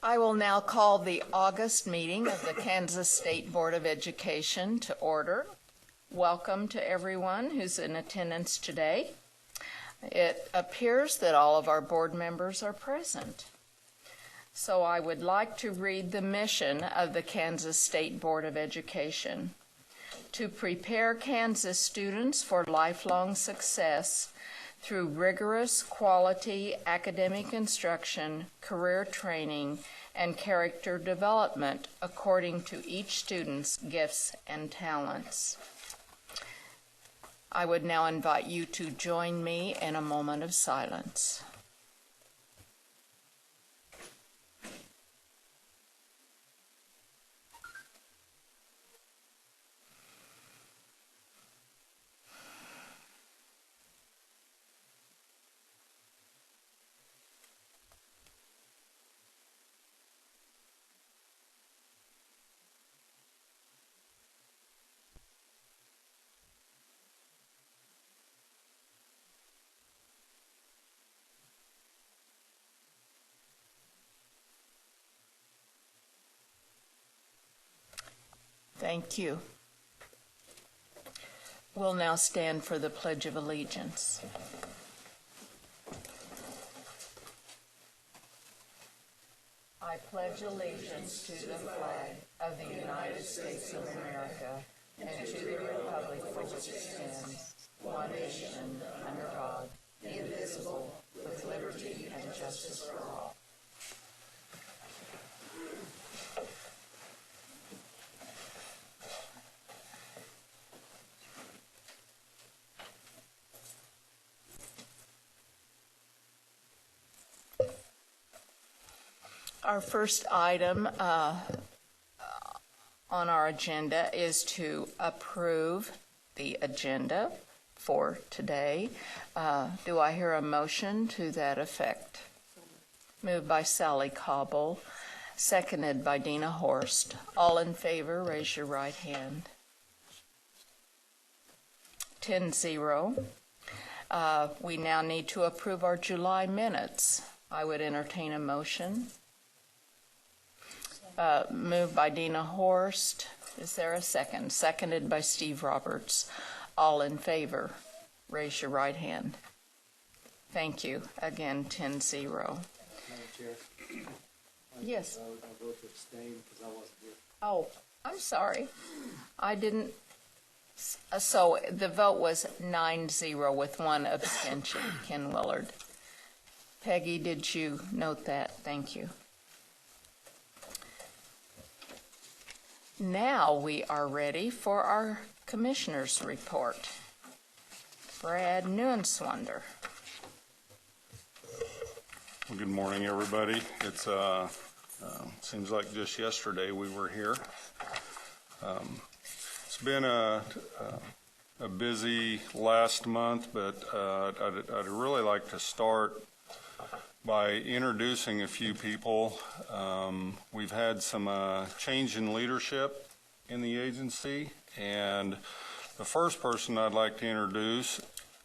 I will now call the August meeting of the Kansas State Board of Education to order. Welcome to everyone who's in attendance today. It appears that all of our board members are present. So I would like to read the mission of the Kansas State Board of Education: to prepare Kansas students for lifelong success through rigorous quality academic instruction, career training, and character development according to each student's gifts and talents. I would now invite you to join me in a moment of silence. Thank you. We'll now stand for the Pledge of Allegiance. I pledge allegiance to the flag of the United States of America and to the republic for which it stands, one nation, under God, indivisible, with liberty and justice for all. Our first item on our agenda is to approve the agenda for today. Do I hear a motion to that effect? Moved by Sally Cobble, seconded by Dina Horst. All in favor, raise your right hand. 10-0. We now need to approve our July minutes. I would entertain a motion. Moved by Dina Horst. Is there a second? Seconded by Steve Roberts. All in favor, raise your right hand. Thank you. Again, 10-0. Madam Chair, yes. I vote to abstain because I wasn't here. Oh, I'm sorry. I didn't. So the vote was 9-0 with one abstention, Ken Willard. Peggy, did you note that? Thank you. Now we are ready for our commissioner's report. Brad Neuenswander. Well, good morning, everybody. It's seems like just yesterday we were here. It's been a busy last month, but I'd really like to start by introducing a few people. We've had some change in leadership in the agency, and the first person I'd like to introduce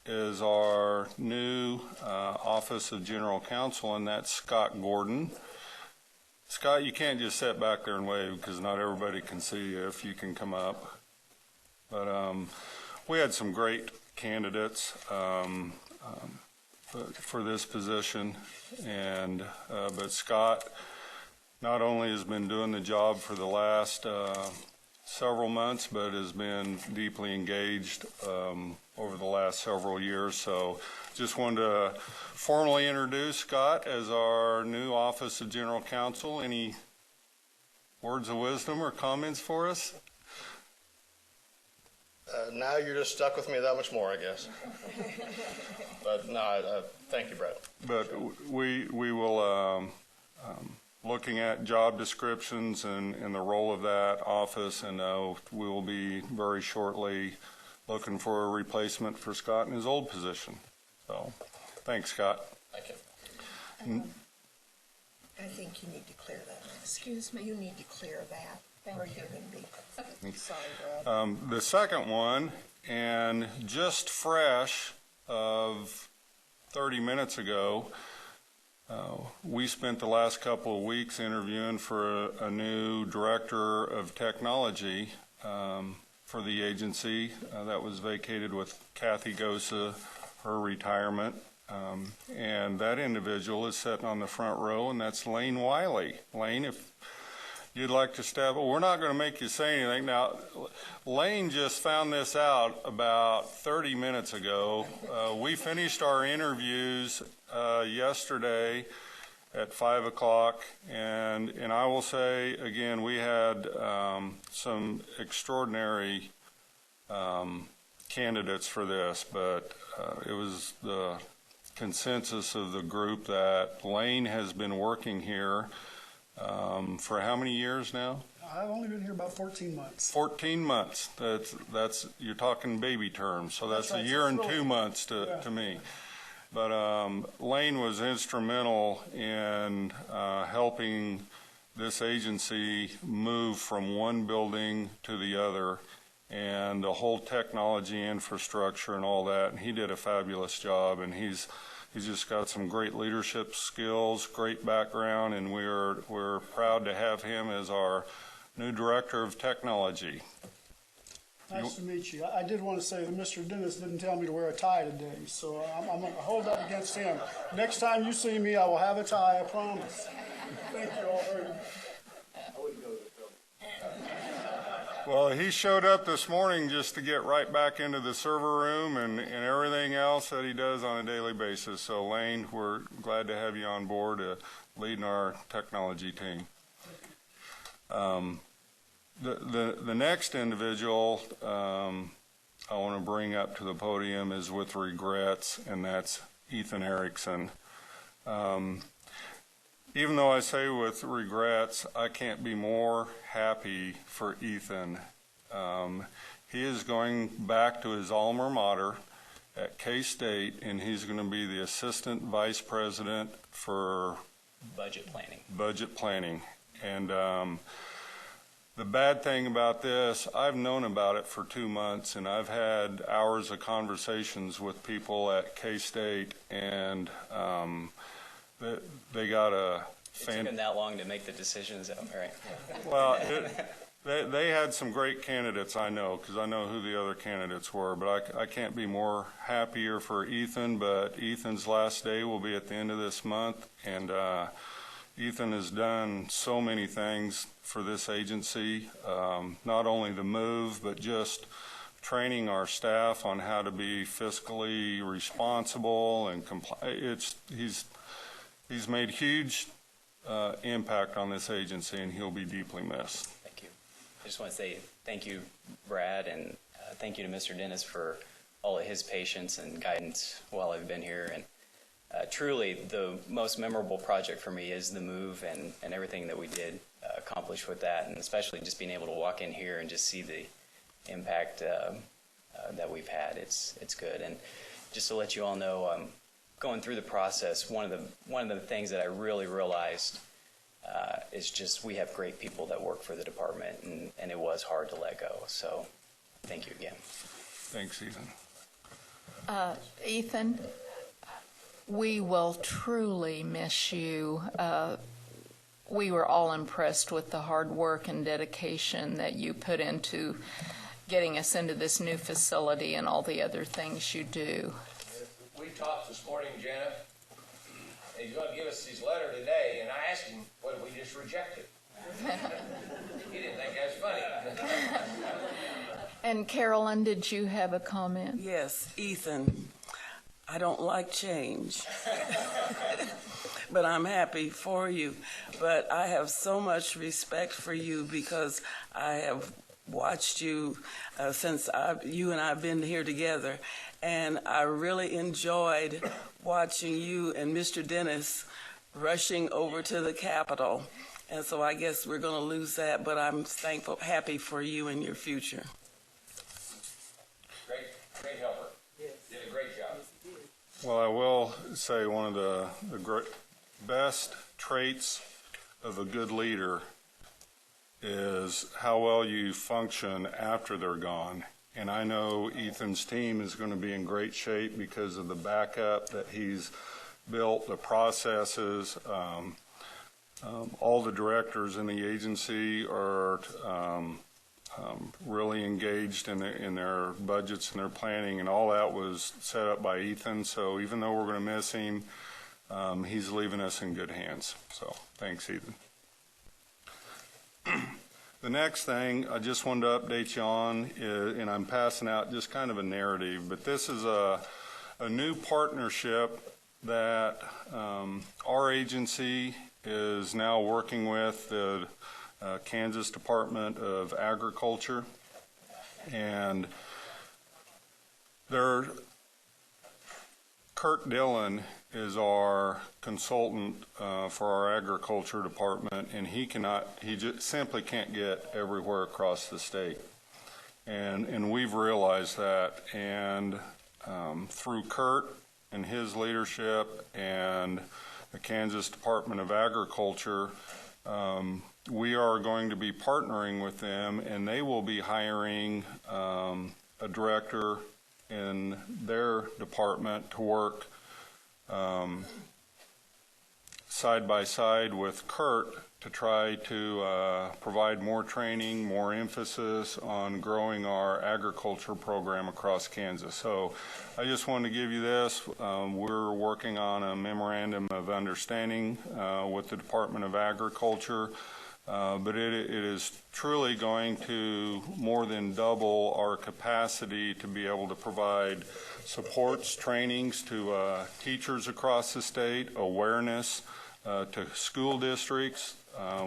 is our new Office of General Counsel, and that's Scott Gordon. Scott, you can't just sit back there and wave because not everybody can see you if you can come up. But we had some great candidates for this position, and but Scott not only has been doing the job for the last several months, but has been deeply engaged over the last several years. So just wanted to formally introduce Scott as our new Office of General Counsel. Any words of wisdom or comments for us? Now you're just stuck with me that much more, I guess. But no, thank you, Brad. But we will, looking at job descriptions and the role of that office, and we will be very shortly looking for a replacement for Scott in his old position. So thanks, Scott. Thank you. I think you need to clear that. Excuse me? You need to clear that. Or you're going to be. Sorry, Brad. The second one, and just fresh of 30 minutes ago, We spent the last couple of weeks interviewing for a new director of technology for the agency that was vacated with Kathy Gosa, her retirement. And that individual is sitting on the front row, and that's Lane Wiley. Lane, if you'd like to step, well, we're not going to make you say anything. Now, Lane just found this out about 30 minutes ago. We finished our interviews yesterday at 5 o'clock, and I will say, again, we had some extraordinary candidates for this, but it was the consensus of the group that Lane has been working here for how many years now? I've only been here about 14 months. 14 months. That's you're talking baby terms, so that's right. a year and 2 months to me. But Lane was instrumental in helping this agency move from one building to the other, and the whole technology infrastructure and all that. And he did a fabulous job, and he's just got some great leadership skills, great background, and we're proud to have him as our new director of technology. Nice to meet you. I did want to say that Mr. Dennis didn't tell me to wear a tie today, so I'm going to hold that against him. Next time you see me, I will have a tie, I promise. Thank you all very much. Well, he showed up this morning just to get right back into the server room and everything else that he does on a daily basis. So, Lane, we're glad to have you on board leading our technology team. The next individual I want to bring up to the podium is with regrets, and that's Ethan Erickson. Even though I say with regrets, I can't be more happy for Ethan. He is going back to his alma mater at K-State, and he's going to be the assistant vice president for budget planning. And the bad thing about this, I've known about it for 2 months, and I've had hours of conversations with people at K-State, and they got a... It took them that long to make the decisions, right? Well, they had some great candidates, I know, because I know who the other candidates were, but I can't be more happier for Ethan, but Ethan's last day will be at the end of this month, and Ethan has done so many things for this agency, not only the move, but just training our staff on how to be fiscally responsible and he's made huge impact on this agency, and he'll be deeply missed. Thank you. I just want to say thank you, Brad, and thank you to Mr. Dennis for all of his patience and guidance while I've been here. And truly, the most memorable project for me is the move and everything that we did accomplish with that, and especially just being able to walk in here and just see the impact that we've had. It's good. And just to let you all know, going through the process, one of the things that I really realized is just we have great people that work for the department, and it was hard to let go. So thank you again. Thanks, Ethan. Ethan, we will truly miss you. We were all impressed with the hard work and dedication that you put into getting us into this new facility and all the other things you do. We talked this morning, Jenna. He's going to give us his letter today, and I asked him, what if we just reject it? He didn't think that was funny. And Carolyn, did you have a comment? Yes, Ethan, I don't like change, but I'm happy for you. But I have so much respect for you because I have watched you since you and I have been here together, and I really enjoyed watching you and Mr. Dennis rushing over to the Capitol. And so I guess we're going to lose that, but I'm thankful, happy for you and your future. Great helper. Did a great job. Well, I will say one of the best traits of a good leader is how well you function after they're gone. And I know Ethan's team is going to be in great shape because of the backup that he's built, the processes. All the directors in the agency are really engaged in their budgets and their planning, and all that was set up by Ethan. So even though we're going to miss him, he's leaving us in good hands. So thanks, Ethan. The next thing I just wanted to update you on, and I'm passing out just kind of a narrative, but this is a new partnership that our agency is now working with the Kansas Department of Agriculture, and Kurt Dillon is our consultant for our agriculture department, and he just simply can't get everywhere across the state, and we've realized that, and through Kurt and his leadership and the Kansas Department of Agriculture, we are going to be partnering with them, and they will be hiring a director in their department to work side by side with Kurt to try to provide more training, more emphasis on growing our agriculture program across Kansas. So I just wanted to give you this. We're working on a memorandum of understanding with the Department of Agriculture, but it is truly going to more than double our capacity to be able to provide supports, trainings to teachers across the state, awareness to school districts.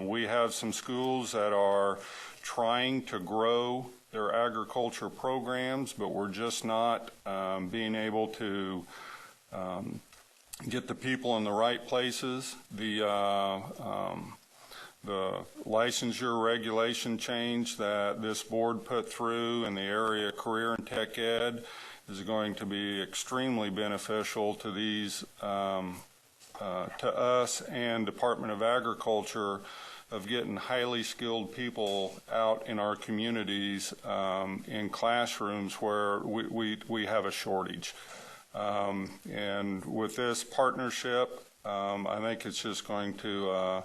We have some schools that are trying to grow their agriculture programs, but we're just not being able to get the people in the right places. The licensure regulation change that this board put through in the area of career and tech ed is going to be extremely beneficial to these to us and Department of Agriculture of getting highly skilled people out in our communities in classrooms where we have a shortage. And with this partnership, I think it's just going to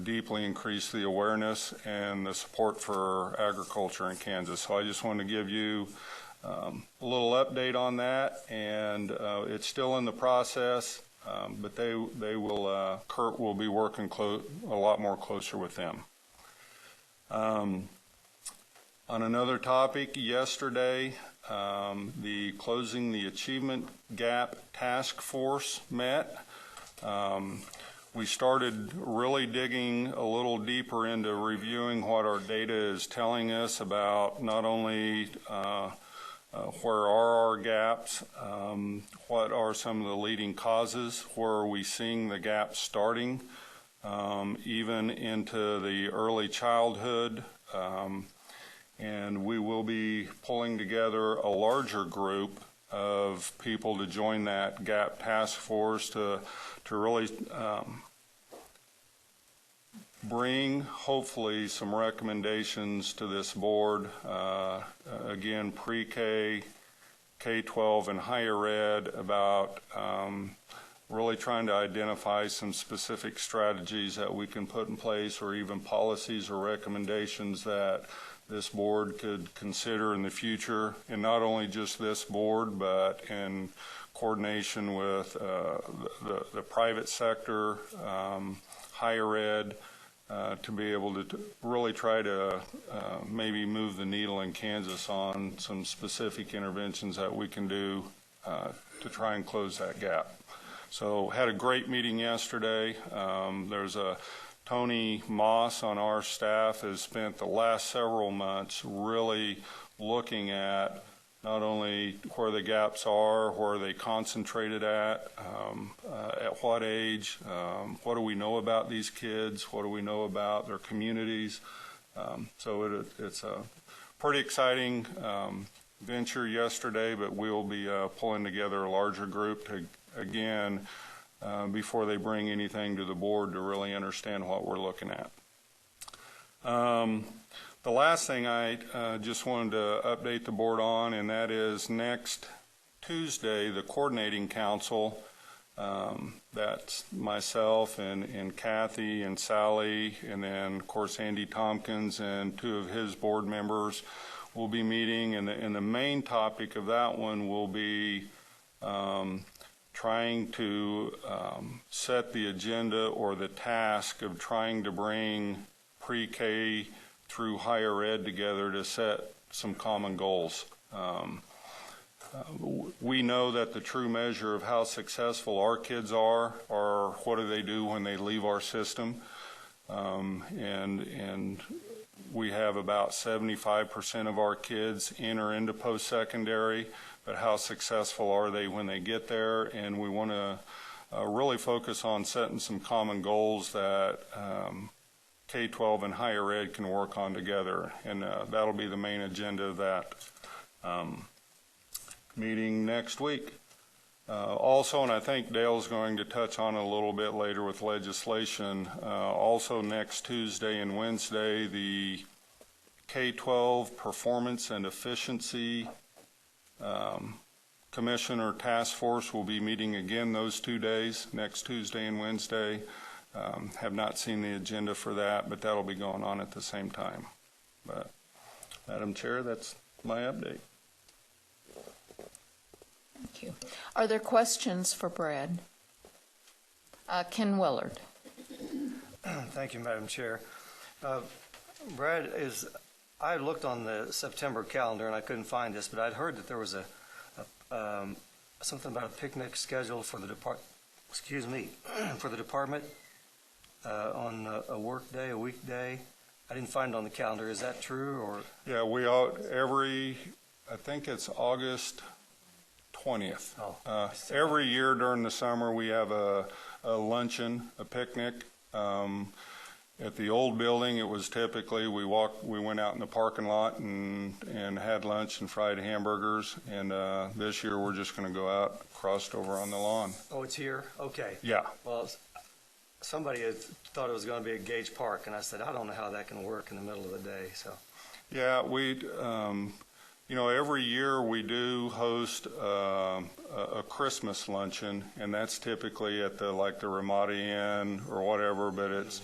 deeply increase the awareness and the support for agriculture in Kansas. So I just wanted to give you a little update on that, and it's still in the process. But they will, Kurt will be working a lot more closer with them. On another topic, yesterday, the Closing the Achievement Gap Task Force met. We started really digging a little deeper into reviewing what our data is telling us about not only where are our gaps, what are some of the leading causes, where are we seeing the gaps starting, even into the early childhood, and we will be pulling together a larger group of people to join that gap task force to really bring, hopefully, some recommendations to this board, again, pre-K, K-12, and higher ed about really trying to identify some specific strategies that we can put in place, or even policies or recommendations that this board could consider in the future, and not only just this board, but in coordination with the private sector, higher ed, to be able to really try to maybe move the needle in Kansas on some specific interventions that we can do to try and close that gap. So had a great meeting yesterday. There's Tony Moss on our staff has spent the last several months really looking at not only where the gaps are, where they concentrated at what age, what do we know about these kids, what do we know about their communities. So it's a pretty exciting venture yesterday, but we'll be pulling together a larger group to, again, before they bring anything to the board, to really understand what we're looking at. The last thing I just wanted to update the board on, and that is next Tuesday, the Coordinating Council That's myself and Kathy and Sally, and then, of course, Andy Tompkins and 2 of his board members will be meeting. And the main topic of that one will be trying to set the agenda or the task of trying to bring pre-K through higher ed together to set some common goals. We know that the true measure of how successful our kids are what do they do when they leave our system. And we have about 75% of our kids enter into post-secondary, but how successful are they when they get there? And we want to really focus on setting some common goals that K-12 and higher ed can work on together. And that'll be the main agenda of that meeting next week. Also, and I think Dale's going to touch on it a little bit later with legislation, also next Tuesday and Wednesday, the K-12 Performance and Efficiency Commission or Task Force will be meeting again those 2 days, next Tuesday and Wednesday. Have not seen the agenda for that, but that'll be going on at the same time. But, Madam Chair, that's my update. Thank you. Are there questions for Brad? Ken Willard. Thank you, Madam Chair. Brad, I looked on the September calendar and I couldn't find this, but I'd heard that there was something about a picnic scheduled for the for the department on a work day, a weekday. I didn't find it on the calendar. Is that true? Or Yeah, I think it's August 20th. Every year during the summer we have a luncheon, a picnic. At the old building, it was typically we went out in the parking lot and had lunch and fried hamburgers. And this year we're just going to go out, crossed over on the lawn. Oh, it's here? Okay. Yeah. Well, somebody had thought it was going to be at Gage Park, and I said, I don't know how that can work in the middle of the day. So. Yeah, every year we do host a Christmas luncheon, and that's typically at the Ramada Inn or whatever, but it's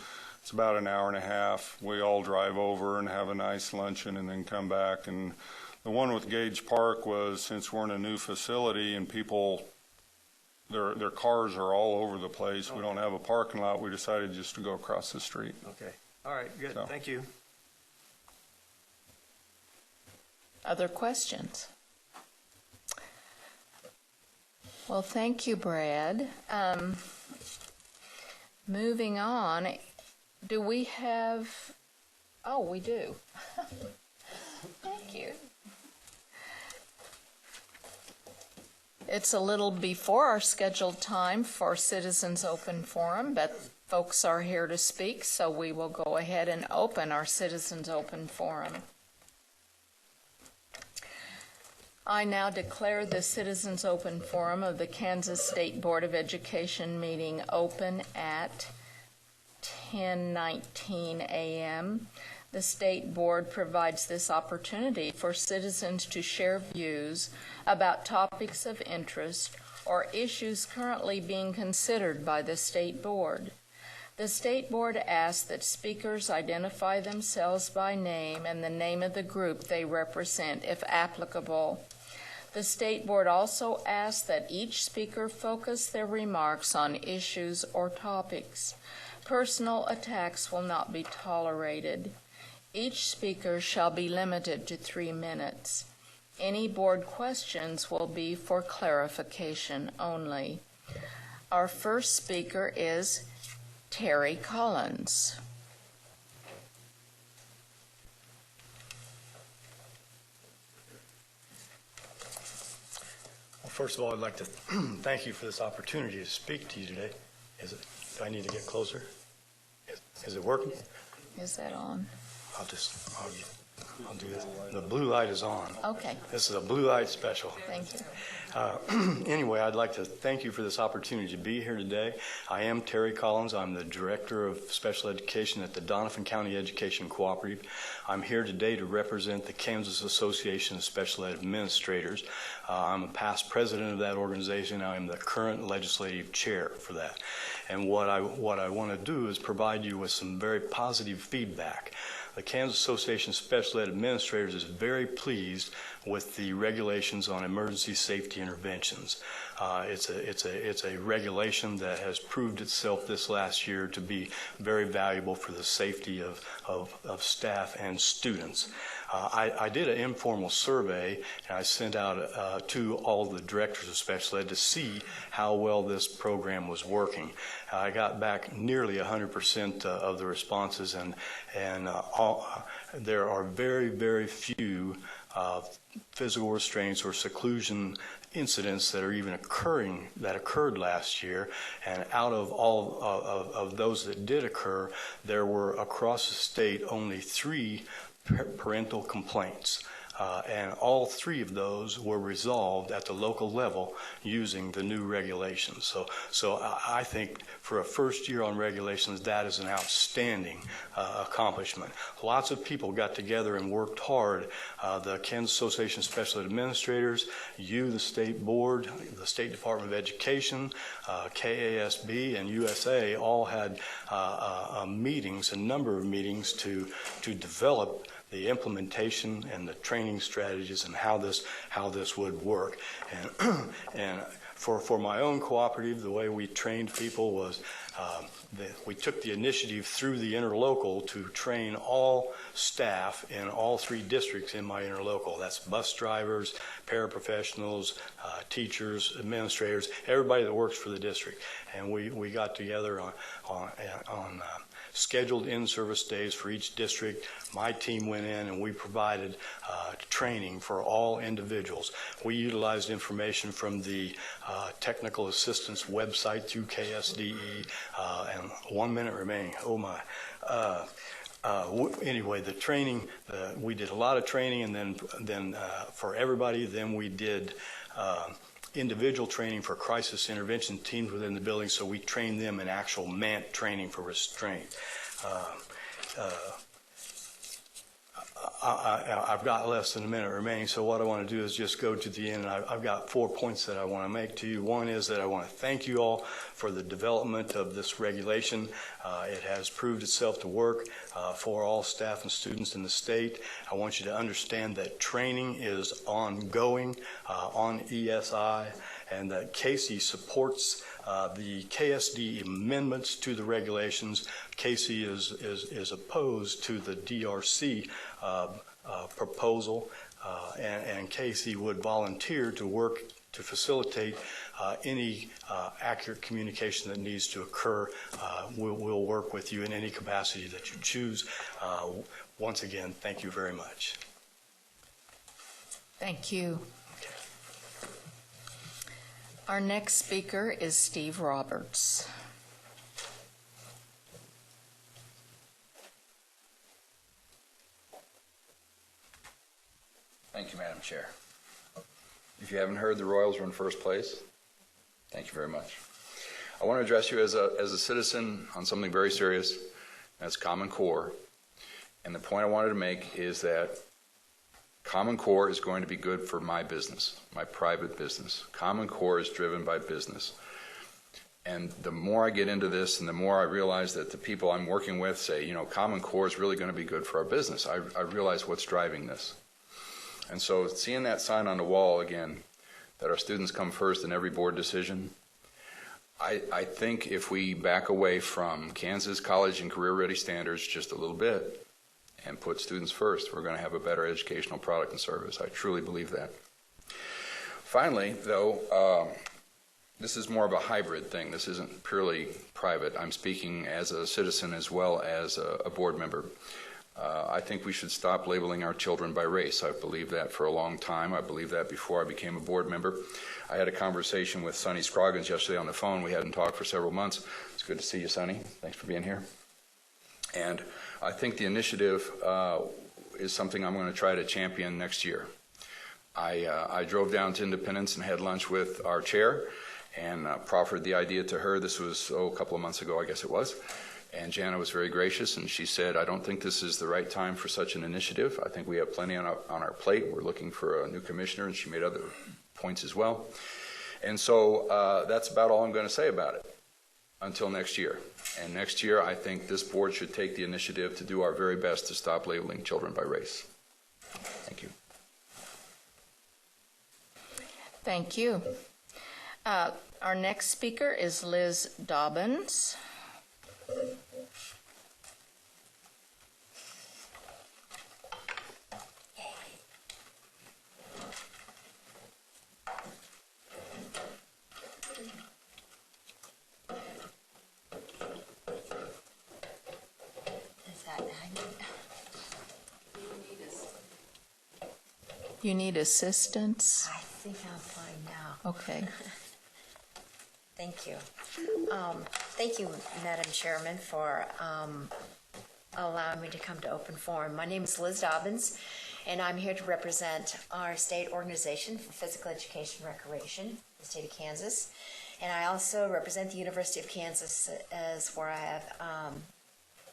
about an hour and a half. We all drive over and have a nice luncheon and then come back. And the one with Gage Park was, since we're in a new facility and people, their cars are all over the place, we don't have a parking lot, we decided just to go across the street. Okay. All right, good. So. Thank you. Other questions? Well, thank you, Brad. Moving on, do we have, oh, we do. Thank you. It's a little before our scheduled time for Citizens Open Forum, but folks are here to speak, so we will go ahead and open our Citizens Open Forum. I now declare the Citizens Open Forum of the Kansas State Board of Education meeting open at 10:19 a.m. The State Board provides this opportunity for citizens to share views about topics of interest or issues currently being considered by the State Board. The State Board asks that speakers identify themselves by name and the name of the group they represent, if applicable. The State Board also asks that each speaker focus their remarks on issues or topics. Personal attacks will not be tolerated. Each speaker shall be limited to 3 minutes. Any board questions will be for clarification only. Our first speaker is Terry Collins. Well, first of all, I'd like to thank you for this opportunity to speak to you today. Do I need to get closer? Is it working? Is that on? I'll do this. The blue light is on. Okay, This is a blue light special. thank you. Anyway, I'd like to thank you for this opportunity to be here today. I am Terry Collins. I'm the Director of Special Education at the Donovan County Education Cooperative. I'm here today to represent the Kansas Association of Special Ed Administrators. I'm a past president of that organization. I am the current legislative chair for that. And what I want to do is provide you with some very positive feedback. The Kansas Association of Special Ed Administrators is very pleased with the regulations on emergency safety interventions. It's a regulation that has proved itself this last year to be very valuable for the safety of staff and students. I did an informal survey, and I sent out to all the directors of special ed to see how well this program was working. I got back nearly 100% of the responses, and there are very, very few physical restraints or seclusion incidents that are even occurred last year. And out of all of those that did occur, there were across the state only 3 parental complaints. And all 3 of those were resolved at the local level using the new regulations. So I think for a first year on regulations, that is an outstanding accomplishment. Lots of people got together and worked hard. The Kansas Association of Special Ed Administrators, the State Board, the State Department of Education, KSDE, and USA all had meetings, a number of meetings to develop the implementation and the training strategies and how this would work. And for my own cooperative, the way we trained people was we took the initiative through the interlocal to train all staff in all 3 districts in my interlocal. That's bus drivers, paraprofessionals, teachers, administrators, everybody that works for the district. And we got together on scheduled in-service days for each district. My team went in and we provided training for all individuals. We utilized information from the technical assistance website through KSDE, and 1 minute remaining. Oh my. Anyway, the training, we did a lot of training, and then for everybody, then we did individual training for crisis intervention teams within the building, so we trained them in actual MANT training for restraint. I've got less than a minute remaining, so what I want to do is just go to the end. I've got 4 points that I want to make to you. One is that I want to thank you all for the development of this regulation. It has proved itself to work for all staff and students in the state. I want you to understand that training is ongoing on ESI, and that Casey supports the KSD amendments to the regulations. Casey is opposed to the DRC proposal, and Casey would volunteer to work to facilitate any accurate communication that needs to occur. We'll work with you in any capacity that you choose. Once again, thank you very much. Thank you. Our next speaker is Steve Roberts. Thank you, Madam Chair. If you haven't heard, the Royals are in first place. Thank you very much. I want to address you as a citizen on something very serious. That's Common Core. And the point I wanted to make is that Common Core is going to be good for my business, my private business. Common Core is driven by business. And the more I get into this and the more I realize that the people I'm working with say, you know, Common Core is really going to be good for our business, I realize what's driving this. And so seeing that sign on the wall again, that our students come first in every board decision, I think if we back away from Kansas college and career ready standards just a little bit and put students first, we're going to have a better educational product and service. I truly believe that. Finally, though, this is more of a hybrid thing. This isn't purely private. I'm speaking as a citizen as well as a board member. I think we should stop labeling our children by race. I've believed that for a long time. I believed that before I became a board member. I had a conversation with Sonny Scroggins yesterday on the phone. We hadn't talked for several months. It's good to see you, Sonny. Thanks for being here. And I think the initiative is something I'm going to try to champion next year. I drove down to Independence and had lunch with our chair and proffered the idea to her. This was, a couple of months ago, I guess it was. And Jana was very gracious, and she said, I don't think this is the right time for such an initiative. I think we have plenty on our plate. We're looking for a new commissioner, and she made other points as well. And so that's about all I'm going to say about it until next year. And next year, I think this board should take the initiative to do our very best to stop labeling children by race. Thank you. Thank you. Our next speaker is Liz Dobbins. You need assistance? I think I'm fine now. Okay. Thank you. Thank you, Madam Chairman, for allowing me to come to open forum. My name is Liz Dobbins, and I'm here to represent our state organization for physical education and recreation, the state of Kansas. And I also represent the University of Kansas, as where I have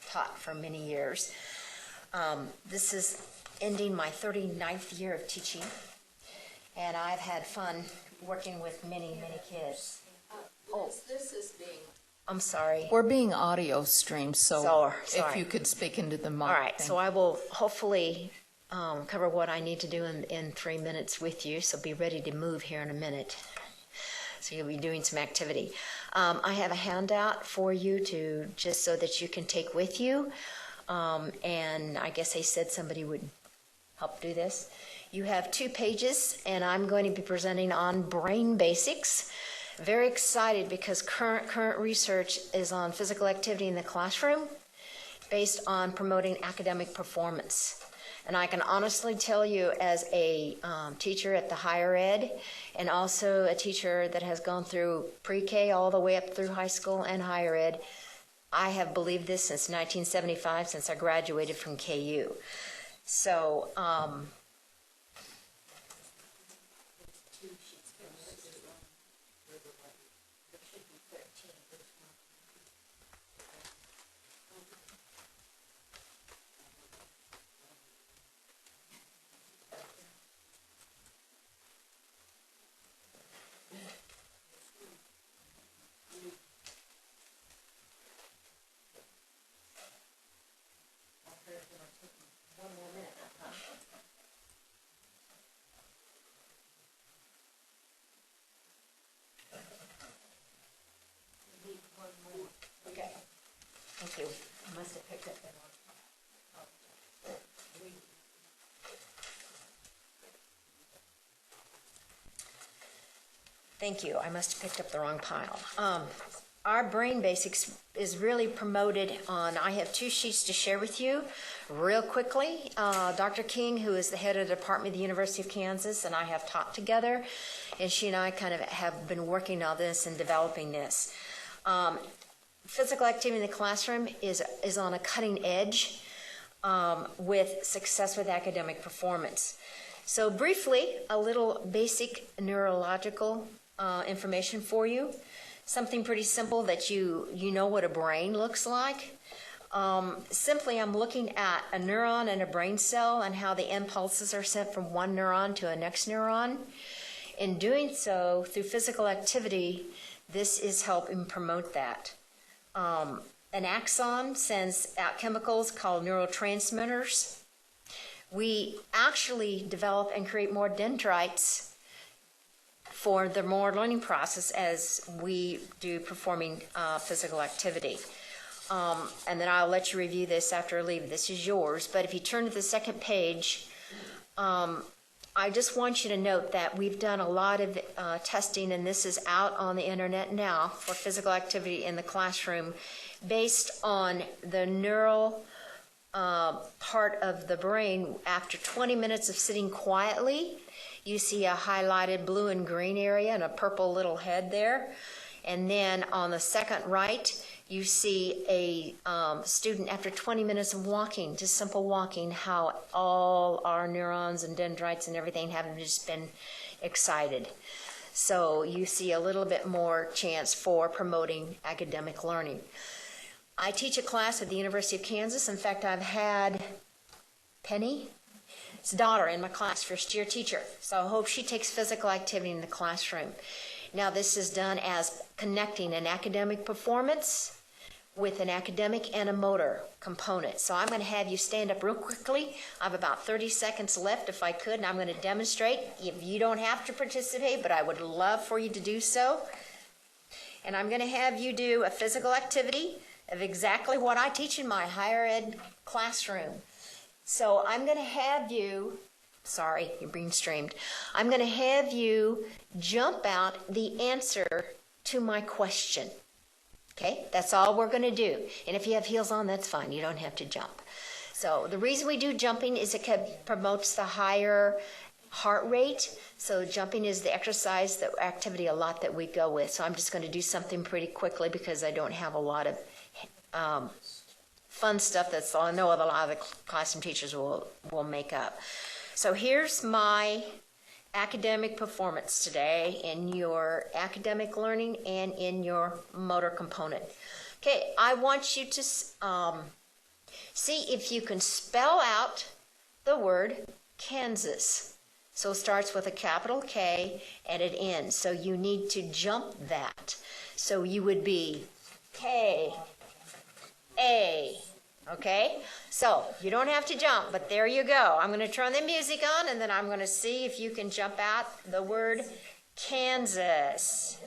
taught for many years. This is ending my 39th year of teaching, and I've had fun working with many, many kids. This is being... I'm sorry. We're being audio streamed, so Sorry. if you could speak into the mic. All right, so I will hopefully cover what I need to do in 3 minutes with you, so be ready to move here in a minute. So you'll be doing some activity. I have a handout for you to just so that you can take with you, and I guess they said somebody would help do this. You have 2 pages, and I'm going to be presenting on brain basics. Very excited because current research is on physical activity in the classroom based on promoting academic performance. And I can honestly tell you, as a teacher at the higher ed and also a teacher that has gone through pre-K all the way up through high school and higher ed, I have believed this since 1975, since I graduated from KU. So, okay. Thank you. I must have picked up that one. Thank you. I must have picked up the wrong pile. Our Brain Basics is really promoted on, I have 2 sheets to share with you real quickly. Dr. King, who is the head of the department of the University of Kansas, and I have taught together, and she and I kind of have been working on this and developing this. Physical activity in the classroom is on a cutting edge with success with academic performance. So briefly, a little basic neurological information for you. Something pretty simple that you know what a brain looks like. Simply, I'm looking at a neuron and a brain cell and how the impulses are sent from one neuron to a next neuron. In doing so, through physical activity, this is helping promote that. An axon sends out chemicals called neurotransmitters. We actually develop and create more dendrites for the more learning process as we do performing physical activity. And then I'll let you review this after I leave. This is yours. But if you turn to the second page, I just want you to note that we've done a lot of testing, and this is out on the internet now, for physical activity in the classroom based on the neural part of the brain. After 20 minutes of sitting quietly, you see a highlighted blue and green area and a purple little head there. And then on the second right, You see a student after 20 minutes of walking, just simple walking, how all our neurons and dendrites and everything have just been excited. So you see a little bit more chance for promoting academic learning. I teach a class at the University of Kansas. In fact, I've had Penny's daughter in my class, first-year teacher. So I hope she takes physical activity in the classroom. Now, this is done as connecting an academic performance with an academic and a motor component. So I'm going to have you stand up real quickly. I have about 30 seconds left if I could, and I'm going to demonstrate. If you don't have to participate, but I would love for you to do so. And I'm going to have you do a physical activity of exactly what I teach in my higher ed classroom. So I'm going to have you, sorry, you're being streamed. I'm going to have you jump out the answer to my question. Okay, that's all we're going to do. And if you have heels on, that's fine. You don't have to jump. So the reason we do jumping is it promotes the higher heart rate. So jumping is the exercise, the activity a lot that we go with. So I'm just going to do something pretty quickly because I don't have a lot of fun stuff that's I know a lot of the classroom teachers will make up. So here's my academic performance today in your academic learning and in your motor component. Okay, I want you to see if you can spell out the word Kansas. So it starts with a capital K and it ends. So you need to jump that. So you would be K, A. Okay, so you don't have to jump, but there you go. I'm going to turn the music on, and then I'm going to see if you can jump out the word Kansas.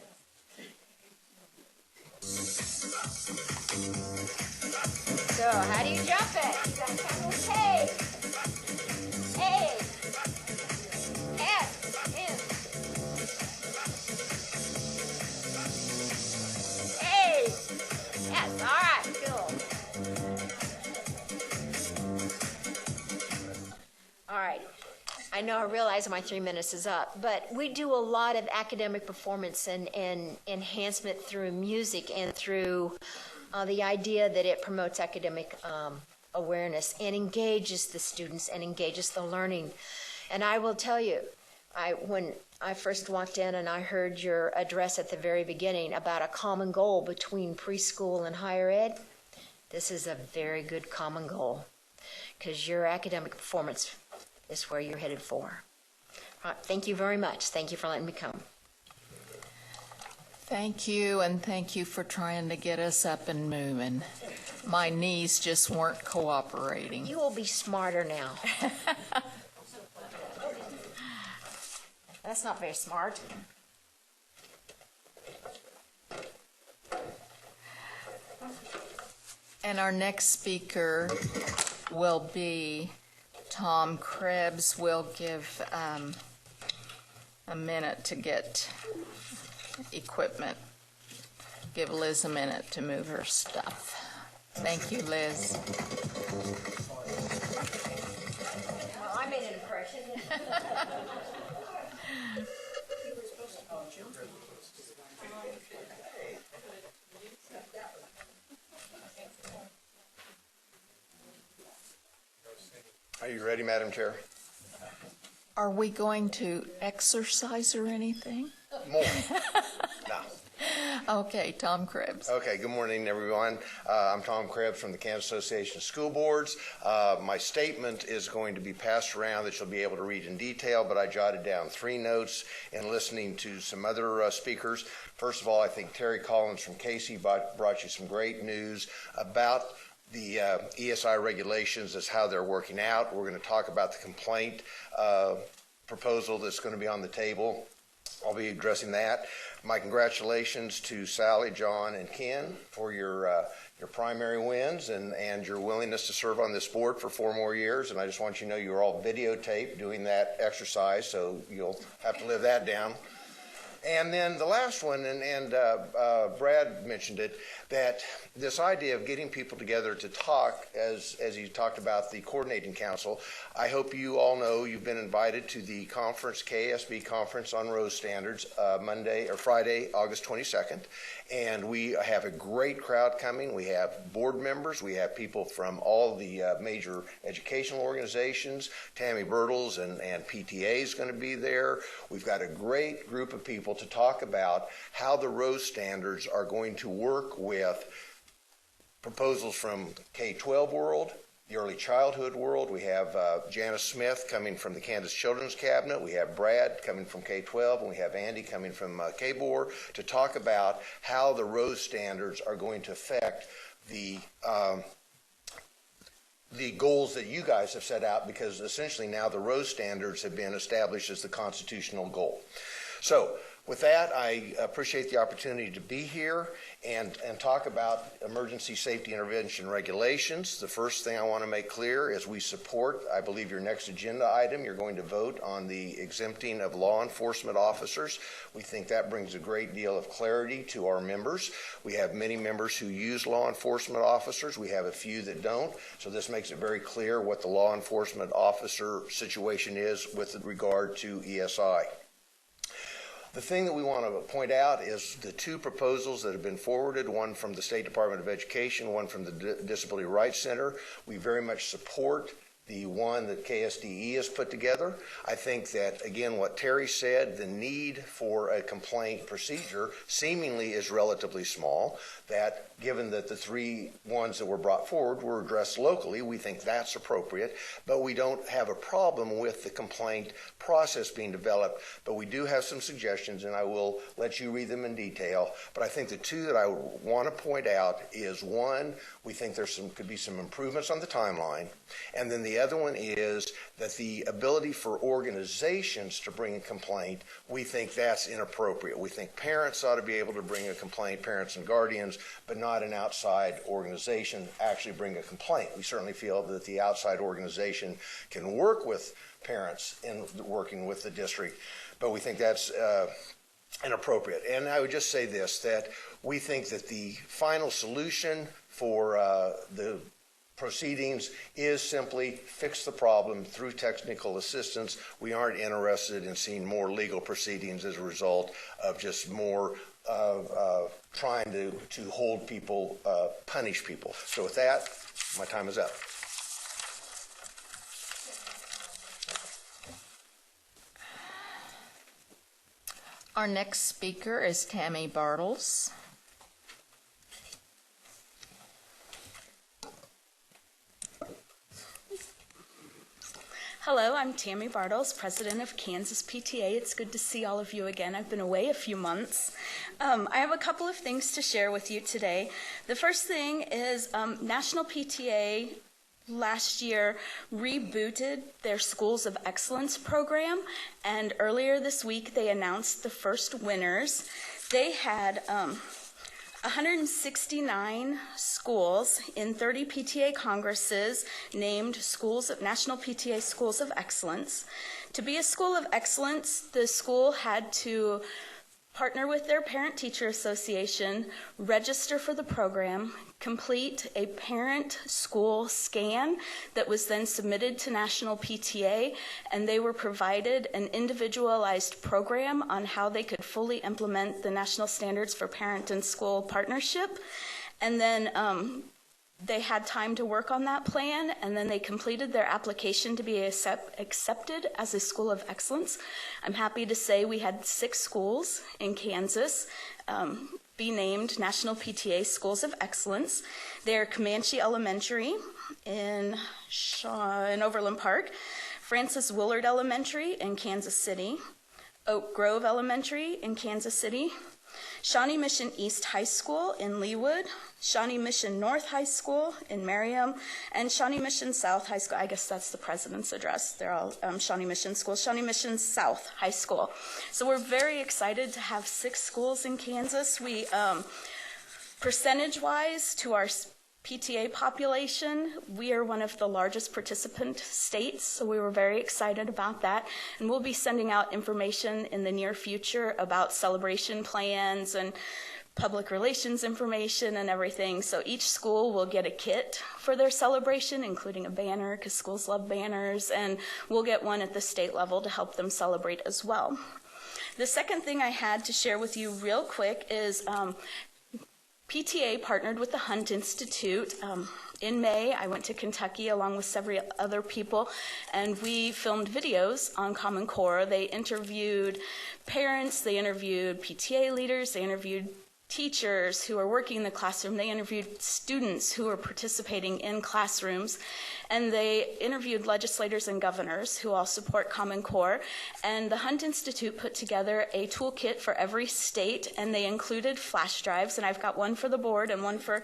So how do you jump it? You got capital K, A, S, N, A, S. All right, cool. All right. I realize my 3 minutes is up, but we do a lot of academic performance and enhancement through music and through the idea that it promotes academic awareness and engages the students and engages the learning. And I will tell you, when I first walked in and I heard your address at the very beginning about a common goal between preschool and higher ed, this is a very good common goal because your academic performance is where you're headed for. All right, thank you very much. Thank you for letting me come. Thank you, and thank you for trying to get us up and moving. My knees just weren't cooperating. You will be smarter now. That's not very smart. And our next speaker will be Tom Krebs. We'll give a minute to get equipment. Give Liz a minute to move her stuff. Thank you, Liz. Well, I made an impression. Are you ready, Madam Chair? Are we going to exercise or anything? More. No. Okay, Tom Krebs. Okay, good morning, everyone. I'm Tom Krebs from the Kansas Association of School Boards. My statement is going to be passed around that you'll be able to read in detail, but I jotted down 3 notes in listening to some other speakers. First of all, I think Terry Collins from Casey brought you some great news about the ESI regulations as how they're working out. We're going to talk about the complaint proposal that's going to be on the table. I'll be addressing that. My congratulations to Sally, John, and Ken for your primary wins and your willingness to serve on this board for 4 more years. And I just want you to know you're all videotaped doing that exercise, so you'll have to live that down. And then the last one, and Brad mentioned it, that this idea of getting people together to talk, as he talked about the coordinating council, I hope you all know you've been invited to the conference, KSB conference on road standards, Friday, August 22nd. And we have a great crowd coming. We have board members. We have people from all the major educational organizations. Tammy Bertles and PTA is going to be there. We've got a great group of people to talk about how the road standards are going to work with proposals from K-12 world, the early childhood world. We have Janice Smith coming from the Kansas Children's Cabinet. We have Brad coming from K-12, and we have Andy coming from KBOR to talk about how the road standards are going to affect the goals that you guys have set out, because essentially now the road standards have been established as the constitutional goal. So with that, I appreciate the opportunity to be here and talk about emergency safety intervention regulations. The first thing I want to make clear is we support, I believe, your next agenda item. You're going to vote on the exempting of law enforcement officers. We think that brings a great deal of clarity to our members. We have many members who use law enforcement officers. We have a few that don't. So this makes it very clear what the law enforcement officer situation is with regard to ESI. The thing that we want to point out is the two proposals that have been forwarded, one from the State Department of Education, one from the Disability Rights Center. We very much support the one that KSDE has put together. I think that, again, what Terry said, the need for a complaint procedure seemingly is relatively small, that given that the three ones that were brought forward were addressed locally, we think that's appropriate, but we don't have a problem with the complaint process being developed, but we do have some suggestions, and I will let you read them in detail. But I think the two that I want to point out is, one, we think could be some improvements on the timeline, and then the other one is that the ability for organizations to bring a complaint, we think that's inappropriate. We think parents ought to be able to bring a complaint, parents and guardians, but not an outside organization actually bring a complaint. We certainly feel that the outside organization can work with parents in working with the district, but we think that's inappropriate. And I would just say this, that we think that the final solution for the proceedings is simply fix the problem through technical assistance. We aren't interested in seeing more legal proceedings as a result of just more trying to hold people, punish people. So with that, my time is up. Our next speaker is Tammy Bartles. Hello, I'm Tammy Bartles, president of Kansas PTA. It's good to see all of you again. I've been away a few months. I have a couple of things to share with you today. The first thing is National PTA last year rebooted their Schools of Excellence program, and earlier this week they announced the first winners. They had 169 schools in 30 PTA congresses named National PTA Schools of Excellence. To be a School of Excellence, the school had to partner with their parent-teacher association, register for the program, complete a parent-school scan that was then submitted to National PTA, and they were provided an individualized program on how they could fully implement the national standards for parent and school partnership. And then they had time to work on that plan, and then they completed their application to be accepted as a School of Excellence. I'm happy to say we had 6 schools in Kansas be named National PTA Schools of Excellence. They're Comanche Elementary in Overland Park, Francis Willard Elementary in Kansas City, Oak Grove Elementary in Kansas City, Shawnee Mission East High School in Leawood, Shawnee Mission North High School in Merriam, and Shawnee Mission South High School. I guess that's the president's address. They're all Shawnee Mission schools. Shawnee Mission South High School. So we're very excited to have 6 schools in Kansas. We, percentage-wise, to our PTA population, we are one of the largest participant states, so we were very excited about that. And we'll be sending out information in the near future about celebration plans and public relations information and everything. So each school will get a kit for their celebration, including a banner, because schools love banners, and we'll get one at the state level to help them celebrate as well. The second thing I had to share with you real quick is PTA partnered with the Hunt Institute. In May, I went to Kentucky along with several other people, and we filmed videos on Common Core. They interviewed parents, they interviewed PTA leaders, they interviewed teachers who are working in the classroom, they interviewed students who are participating in classrooms, and they interviewed legislators and governors who all support Common Core. And the Hunt Institute put together a toolkit for every state, and they included flash drives, and I've got one for the board and one for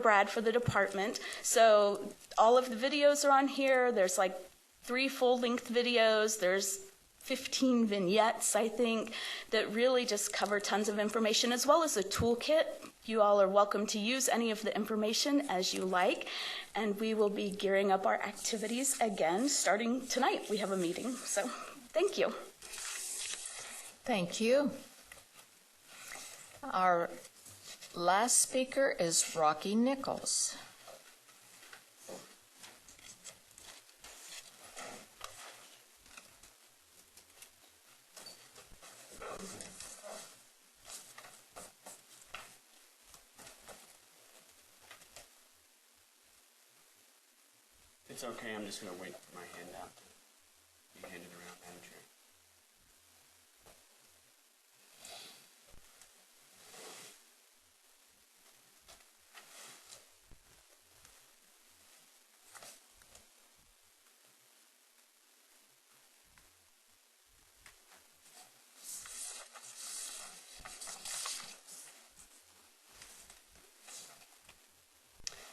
Brad for the department. So all of the videos are on here. There's like 3 full-length videos. There's 15 vignettes, I think, that really just cover tons of information, as well as a toolkit. You all are welcome to use any of the information as you like, and we will be gearing up our activities again starting tonight. We have a meeting, so thank you. Thank you. Our last speaker is Rocky Nichols. It's okay, I'm just going to wait for my handout to be handed around, Madam Chair.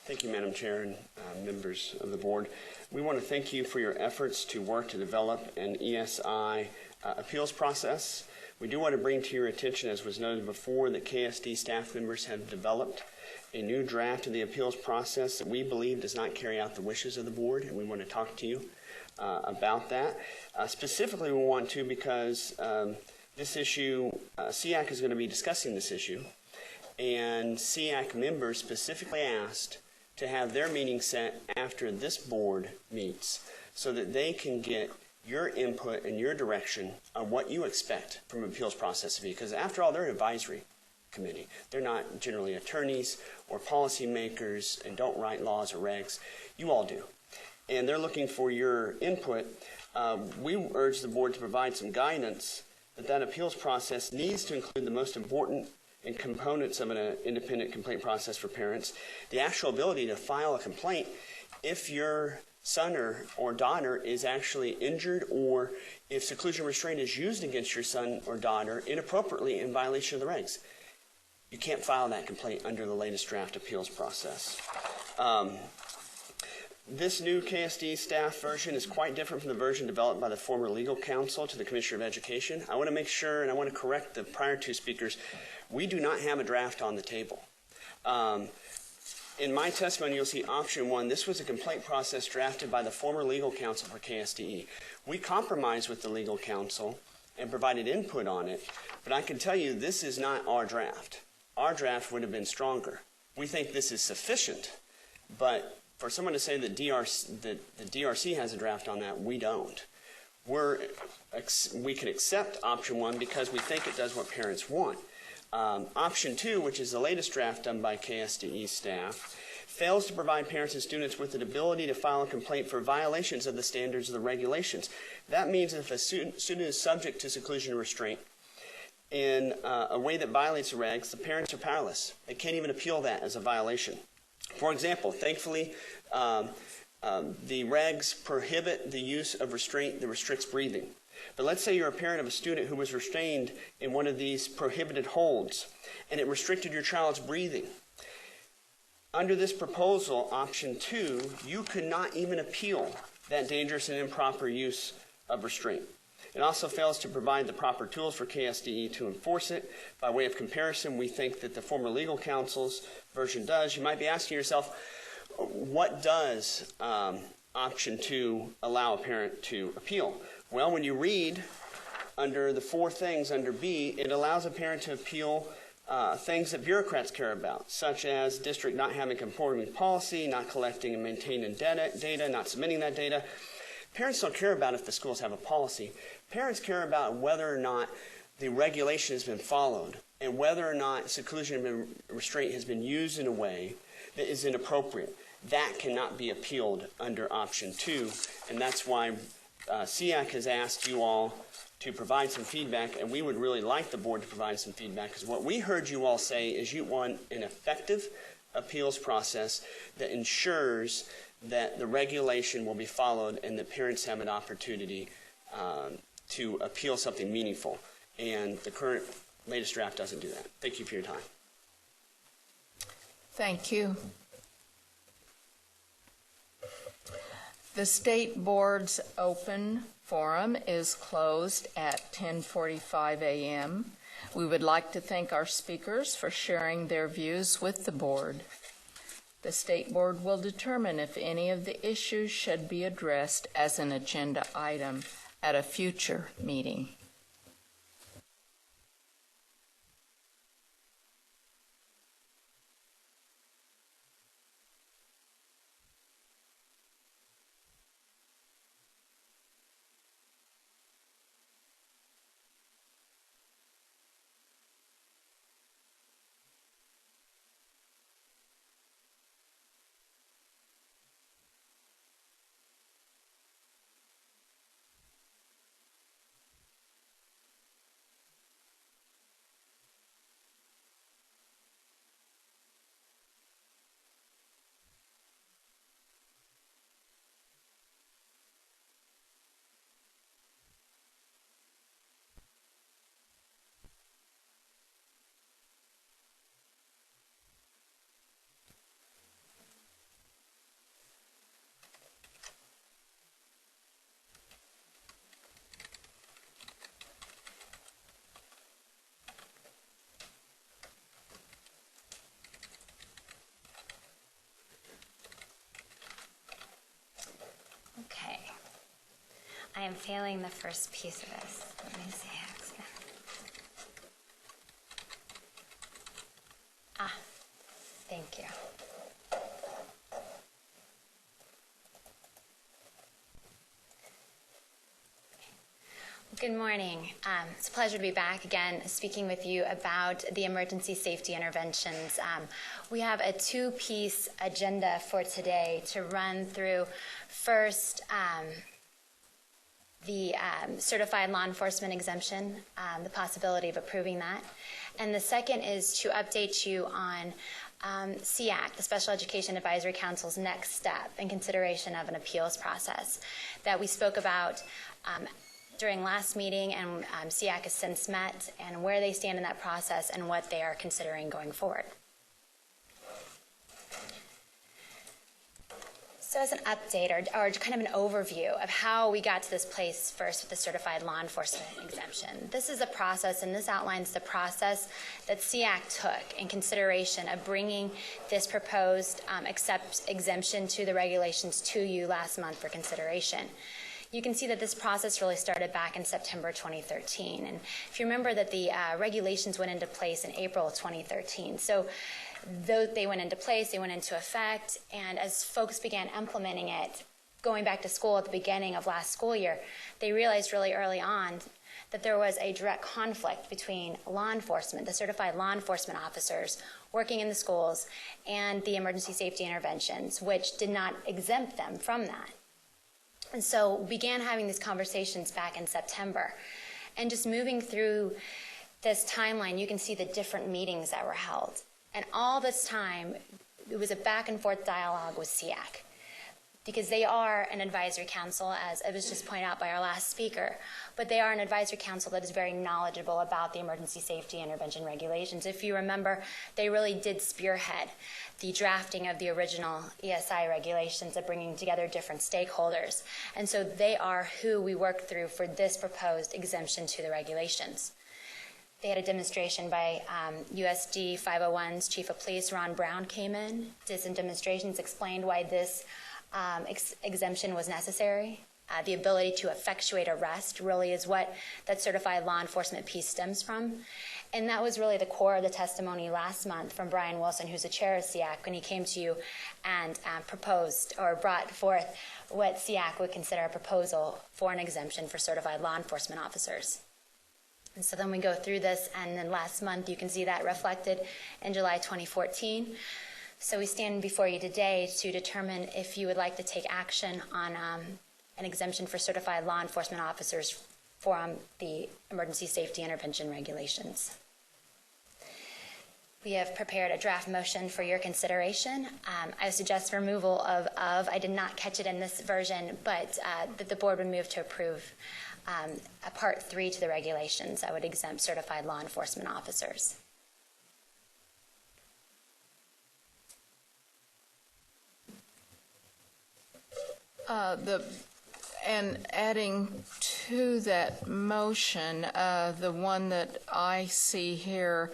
Thank you, Madam Chair and members of the board. We want to thank you for your efforts to work to develop an ESI appeals process. We do want to bring to your attention, as was noted before, that KSD staff members have developed a new draft of the appeals process that we believe does not carry out the wishes of the board, and we want to talk to you about that. Specifically, we want to because this issue, SEAC is going to be discussing this issue, and SEAC members specifically asked to have their meeting set after this board meets so that they can get your input and your direction on what you expect from an appeals process to be. Because after all, they're an advisory committee. They're not generally attorneys or policymakers and don't write laws or regs. You all do. And they're looking for your input. We urge the board to provide some guidance that appeals process needs to include the most important and components of an independent complaint process for parents, the actual ability to file a complaint if your son or daughter is actually injured, or if seclusion restraint is used against your son or daughter inappropriately in violation of the regs. You can't file that complaint under the latest draft appeals process. This new KSD staff version is quite different from the version developed by the former legal counsel to the Commissioner of Education. I want to make sure, and I want to correct the prior 2 speakers, we do not have a draft on the table. In my testimony, you'll see option 1. This was a complaint process drafted by the former legal counsel for KSDE. We compromised with the legal counsel and provided input on it, but I can tell you this is not our draft. Our draft would have been stronger. We think this is sufficient, but for someone to say that the DRC has a draft on that, we don't. We can accept option 1 because we think it does what parents want. Option 2, which is the latest draft done by KSDE staff, fails to provide parents and students with the ability to file a complaint for violations of the standards of the regulations. That means if a student is subject to seclusion or restraint in a way that violates the regs, the parents are powerless. They can't even appeal that as a violation. For example, thankfully, the regs prohibit the use of restraint that restricts breathing. But let's say you're a parent of a student who was restrained in one of these prohibited holds, and it restricted your child's breathing. Under this proposal, option 2, you could not even appeal that dangerous and improper use of restraint. It also fails to provide the proper tools for KSDE to enforce it. By way of comparison, we think that the former legal counsel's version does. You might be asking yourself, What does option 2 allow a parent to appeal? Well, when you read under the 4 things under B, it allows a parent to appeal things that bureaucrats care about, such as district not having conforming policy, not collecting and maintaining data, not submitting that data. Parents don't care about if the schools have a policy. Parents care about whether or not the regulation has been followed and whether or not seclusion and restraint has been used in a way that is inappropriate. That cannot be appealed under option 2, and that's why SEAC has asked you all to provide some feedback, and we would really like the board to provide some feedback, because what we heard you all say is you want an effective appeals process that ensures that the regulation will be followed and that parents have an opportunity to appeal something meaningful. And the current latest draft doesn't do that. Thank you for your time. Thank you. The State Board's open forum is closed at 10:45 a.m. We would like to thank our speakers for sharing their views with the board. The State Board will determine if any of the issues should be addressed as an agenda item at a future meeting. Okay. I am failing the first piece of this. Let me see. Ah, thank you. Good morning. It's a pleasure to be back again speaking with you about the emergency safety interventions. We have a 2-piece agenda for today to run through. First, the certified law enforcement exemption, the possibility of approving that. And the second is to update you on SEAC, the Special Education Advisory Council's next step in consideration of an appeals process that we spoke about during last meeting, and SEAC has since met, and where they stand in that process and what they are considering going forward. So as an update or kind of an overview of how we got to this place first with the certified law enforcement exemption. This is a process, and this outlines the process that SEAC took in consideration of bringing this proposed exemption to the regulations to you last month for consideration. You can see that this process really started back in September 2013. And if you remember that the regulations went into place in April of 2013. So though they went into place, they went into effect, and as folks began implementing it, going back to school at the beginning of last school year, they realized really early on that there was a direct conflict between law enforcement, the certified law enforcement officers working in the schools, and the emergency safety interventions, which did not exempt them from that. And so began having these conversations back in September. And just moving through this timeline, you can see the different meetings that were held. And all this time, it was a back and forth dialogue with SEAC, because they are an advisory council, as it was just pointed out by our last speaker, but they are an advisory council that is very knowledgeable about the emergency safety intervention regulations. If you remember, they really did spearhead the drafting of the original ESI regulations of bringing together different stakeholders. And so they are who we worked through for this proposed exemption to the regulations. They had a demonstration by USD 501's Chief of Police, Ron Brown, came in, did some demonstrations, explained why this exemption was necessary. The ability to effectuate arrest really is what that certified law enforcement piece stems from. And that was really the core of the testimony last month from Brian Wilson, who's the chair of SEAC, when he came to you and proposed or brought forth what SEAC would consider a proposal for an exemption for certified law enforcement officers. And so then we go through this, and then last month you can see that reflected in July 2014. So we stand before you today to determine if you would like to take action on an exemption for certified law enforcement officers for the emergency safety intervention regulations. We have prepared a draft motion for your consideration. I would suggest removal of. I did not catch it in this version, but that the board would move to approve a Part 3 to the regulations that would exempt certified law enforcement officers. And adding to that motion, the one that I see here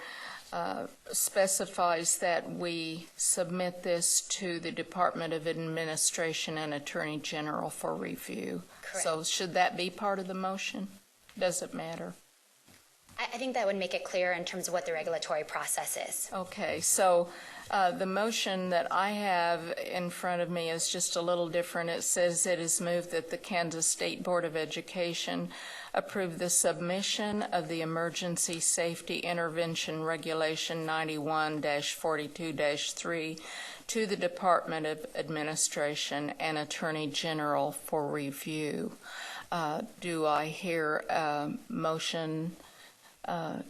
specifies that we submit this to the Department of Administration and Attorney General for review. Correct. So should that be part of the motion? Does it matter? I think that would make it clear in terms of what the regulatory process is. Okay, so the motion that I have in front of me is just a little different. It says it is moved that the Kansas State Board of Education approve the submission of the Emergency Safety Intervention Regulation 91-42-3 to the Department of Administration and Attorney General for review. Do I hear a motion?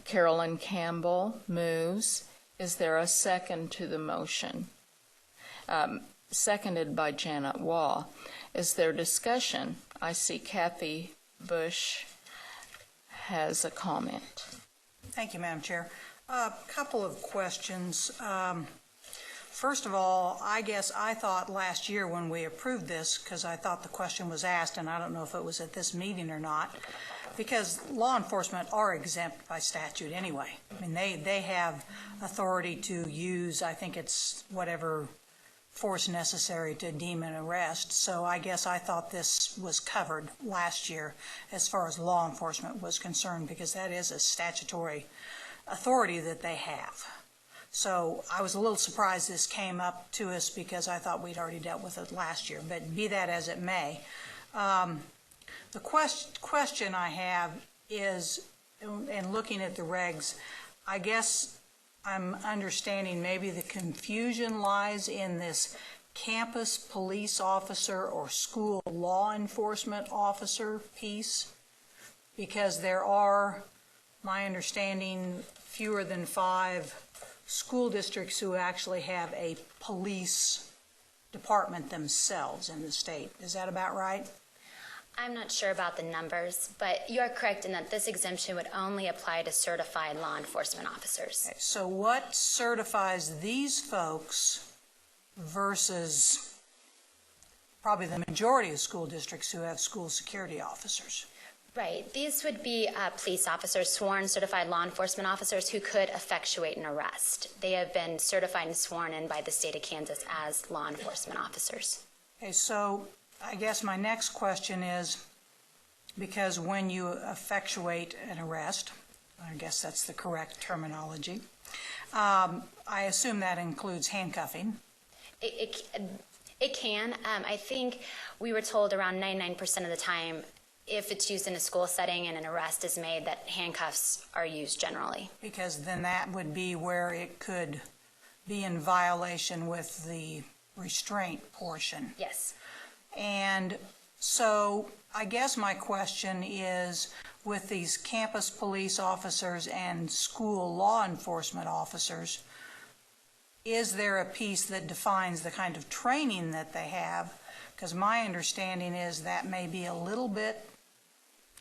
Carolyn Campbell moves. Is there a second to the motion? Seconded by Janet Waugh. Is there discussion? I see Kathy Bush has a comment. Thank you, Madam Chair. A couple of questions. First of all, I guess I thought last year when we approved this, because I thought the question was asked, and I don't know if it was at this meeting or not, because law enforcement are exempt by statute anyway. I mean, they have authority to use, I think it's whatever force necessary to deem an arrest. So I guess I thought this was covered last year as far as law enforcement was concerned, because that is a statutory authority that they have. So I was a little surprised this came up to us because I thought we'd already dealt with it last year, but be that as it may. The question I have is, in looking at the regs, I guess I'm understanding maybe the confusion lies in this campus police officer or school law enforcement officer piece, because there are, my understanding, fewer than 5 school districts who actually have a police department themselves in the state. Is that about right? I'm not sure about the numbers, but you are correct in that this exemption would only apply to certified law enforcement officers. Okay, so what certifies these folks versus probably the majority of school districts who have school security officers? Right. These would be police officers, sworn certified law enforcement officers who could effectuate an arrest. They have been certified and sworn in by the state of Kansas as law enforcement officers. Okay, so I guess my next question is, because when you effectuate an arrest, I guess that's the correct terminology, I assume that includes handcuffing. It can. I think we were told around 99% of the time, if it's used in a school setting and an arrest is made, that handcuffs are used generally. Because then that would be where it could be in violation with the restraint portion. Yes. And so I guess my question is, with these campus police officers and school law enforcement officers, is there a piece that defines the kind of training that they have? Because my understanding is that may be a little bit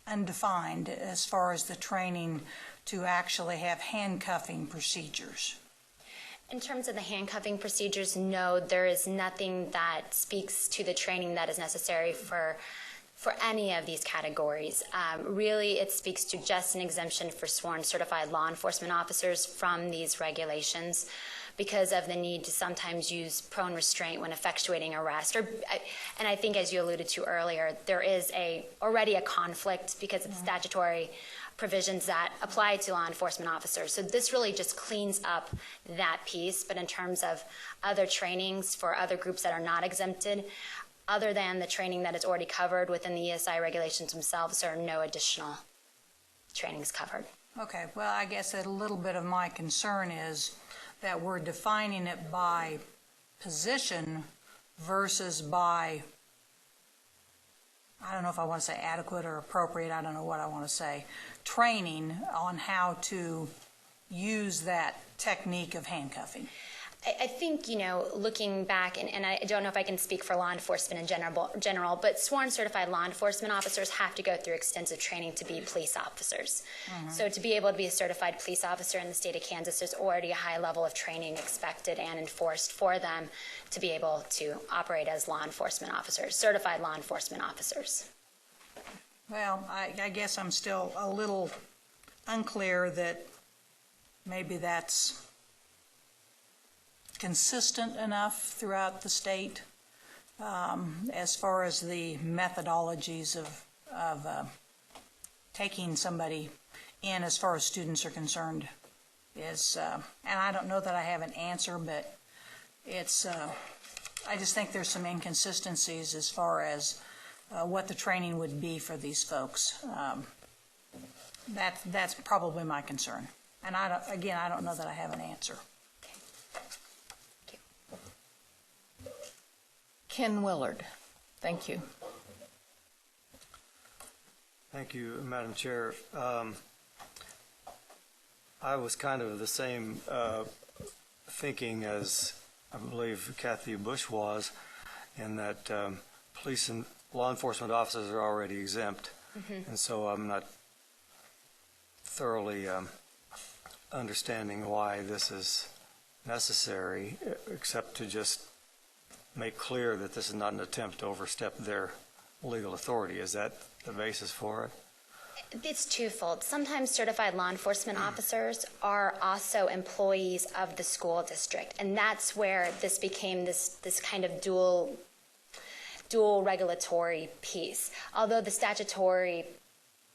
undefined as far as the training to actually have handcuffing procedures. In terms of the handcuffing procedures, no, there is nothing that speaks to the training that is necessary for for any of these categories. Really, it speaks to just an exemption for sworn certified law enforcement officers from these regulations because of the need to sometimes use prone restraint when effectuating arrest. And I think, as you alluded to earlier, there is already a conflict because of the statutory provisions that apply to law enforcement officers. So this really just cleans up that piece. But in terms of other trainings for other groups that are not exempted, other than the training that is already covered within the ESI regulations themselves, there are no additional trainings covered. Okay, well, I guess a little bit of my concern is that we're defining it by position versus by, I don't know if I want to say adequate or appropriate, I don't know what I want to say, training on how to use that technique of handcuffing. I think, looking back, and I don't know if I can speak for law enforcement in general, but sworn certified law enforcement officers have to go through extensive training to be police officers. So to be able to be a certified police officer in the state of Kansas, there's already a high level of training expected and enforced for them to be able to operate as law enforcement officers, certified law enforcement officers. Well, I guess I'm still a little unclear that maybe that's consistent enough throughout the state as far as the methodologies of taking somebody in as far as students are concerned is, and I don't know that I have an answer, but it's, I just think there's some inconsistencies as far as what the training would be for these folks. That's probably my concern. And I don't know that I have an answer. Ken Willard. Thank you. Thank you, Madam Chair. I was kind of the same thinking as I believe Kathy Bush was, in that police and law enforcement officers are already exempt, and so I'm not thoroughly understanding why this is necessary, except to just make clear that this is not an attempt to overstep their legal authority. Is that the basis for it? It's twofold. Sometimes certified law enforcement officers are also employees of the school district, and that's where this became this kind of dual regulatory piece. Although the statutory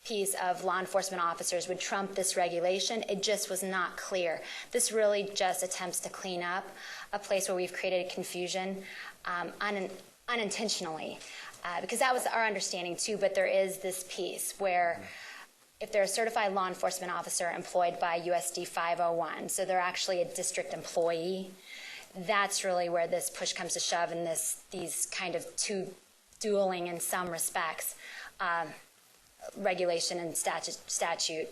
piece of law enforcement officers would trump this regulation, it just was not clear. This really just attempts to clean up a place where we've created confusion unintentionally, because that was our understanding too, but there is this piece where if they're a certified law enforcement officer employed by USD 501, so they're actually a district employee, that's really where this push comes to shove, and these kind of two dueling in some respects, regulation and statute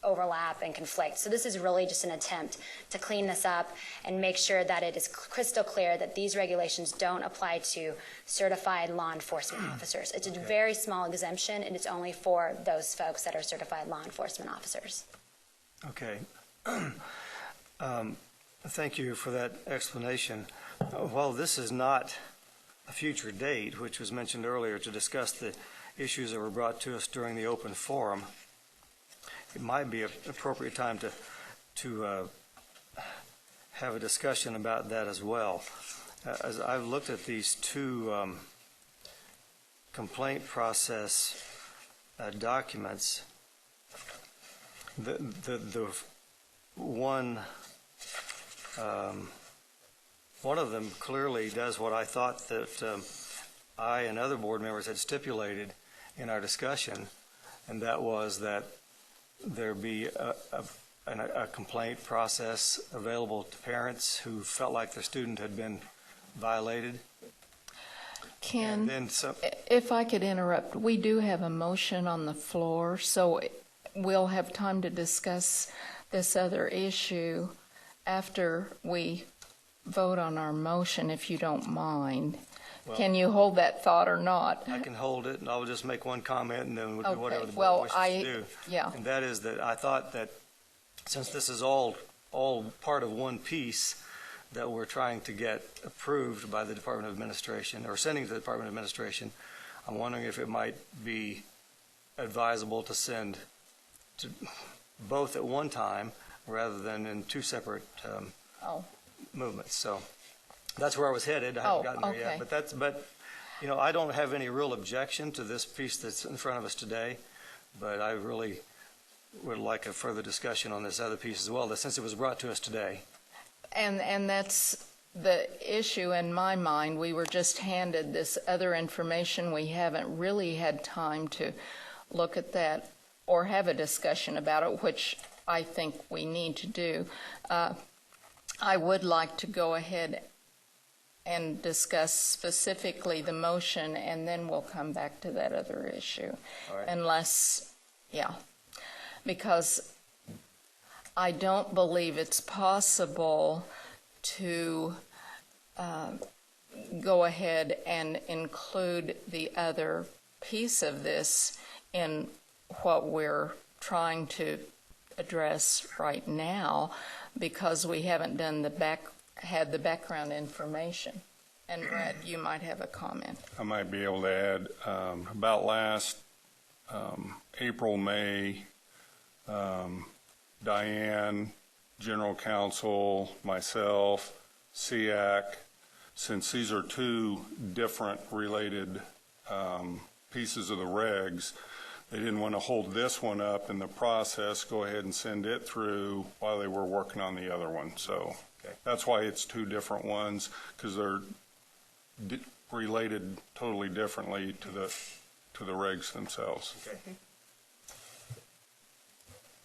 overlap and conflict. So this is really just an attempt to clean this up and make sure that it is crystal clear that these regulations don't apply to certified law enforcement officers. It's a very small exemption, and it's only for those folks that are certified law enforcement officers. Okay. Thank you for that explanation. While this is not a future date, which was mentioned earlier, to discuss the issues that were brought to us during the open forum, it might be an appropriate time to have a discussion about that as well. As I've looked at these two complaint process documents, the one of them clearly does what I thought that I and other board members had stipulated in our discussion, and that was that there be a complaint process available to parents who felt like their student had been violated. Ken, if I could interrupt, we do have a motion on the floor, so we'll have time to discuss this other issue after we vote on our motion, if you don't mind. Well, can you hold that thought or not? I can hold it, and I'll just make one comment, and then we'll do whatever the board wishes to do. Yeah. And that is that I thought that since this is all part of one piece that we're trying to get approved by the Department of Administration, or sending to the Department of Administration, I'm wondering if it might be advisable to send to both at one time rather than in two separate movements. So that's where I was headed. I haven't gotten there yet. But I don't have any real objection to this piece that's in front of us today, but I really would like a further discussion on this other piece as well, since it was brought to us today. And that's the issue in my mind. We were just handed this other information. We haven't really had time to look at that or have a discussion about it, which I think we need to do. I would like to go ahead and discuss specifically the motion, and then we'll come back to that other issue. All right. Unless, because I don't believe it's possible to go ahead and include the other piece of this in what we're trying to address right now, because we haven't done had the background information. And Brad, you might have a comment. I might be able to add, about last April, May, Diane, General Counsel, myself, SEAC, since these are two different related pieces of the regs, they didn't want to hold this one up in the process, go ahead and send it through while they were working on the other one. So that's why it's two different ones, because they're related totally differently to the regs themselves. Okay.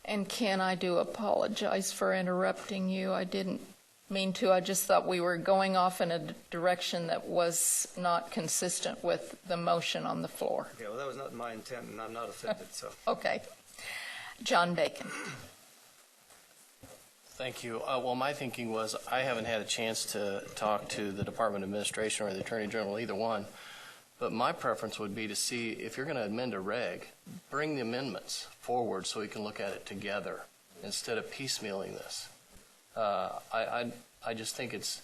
And Ken, I do apologize for interrupting you. I didn't mean to. I just thought we were going off in a direction that was not consistent with the motion on the floor. Okay, well, that was not my intent, and I'm not offended. So. Okay. John Bacon. Thank you. Well, my thinking was I haven't had a chance to talk to the Department of Administration or the Attorney General, either one, but my preference would be to see if you're going to amend a reg, bring the amendments forward so we can look at it together instead of piecemealing this. I just think it's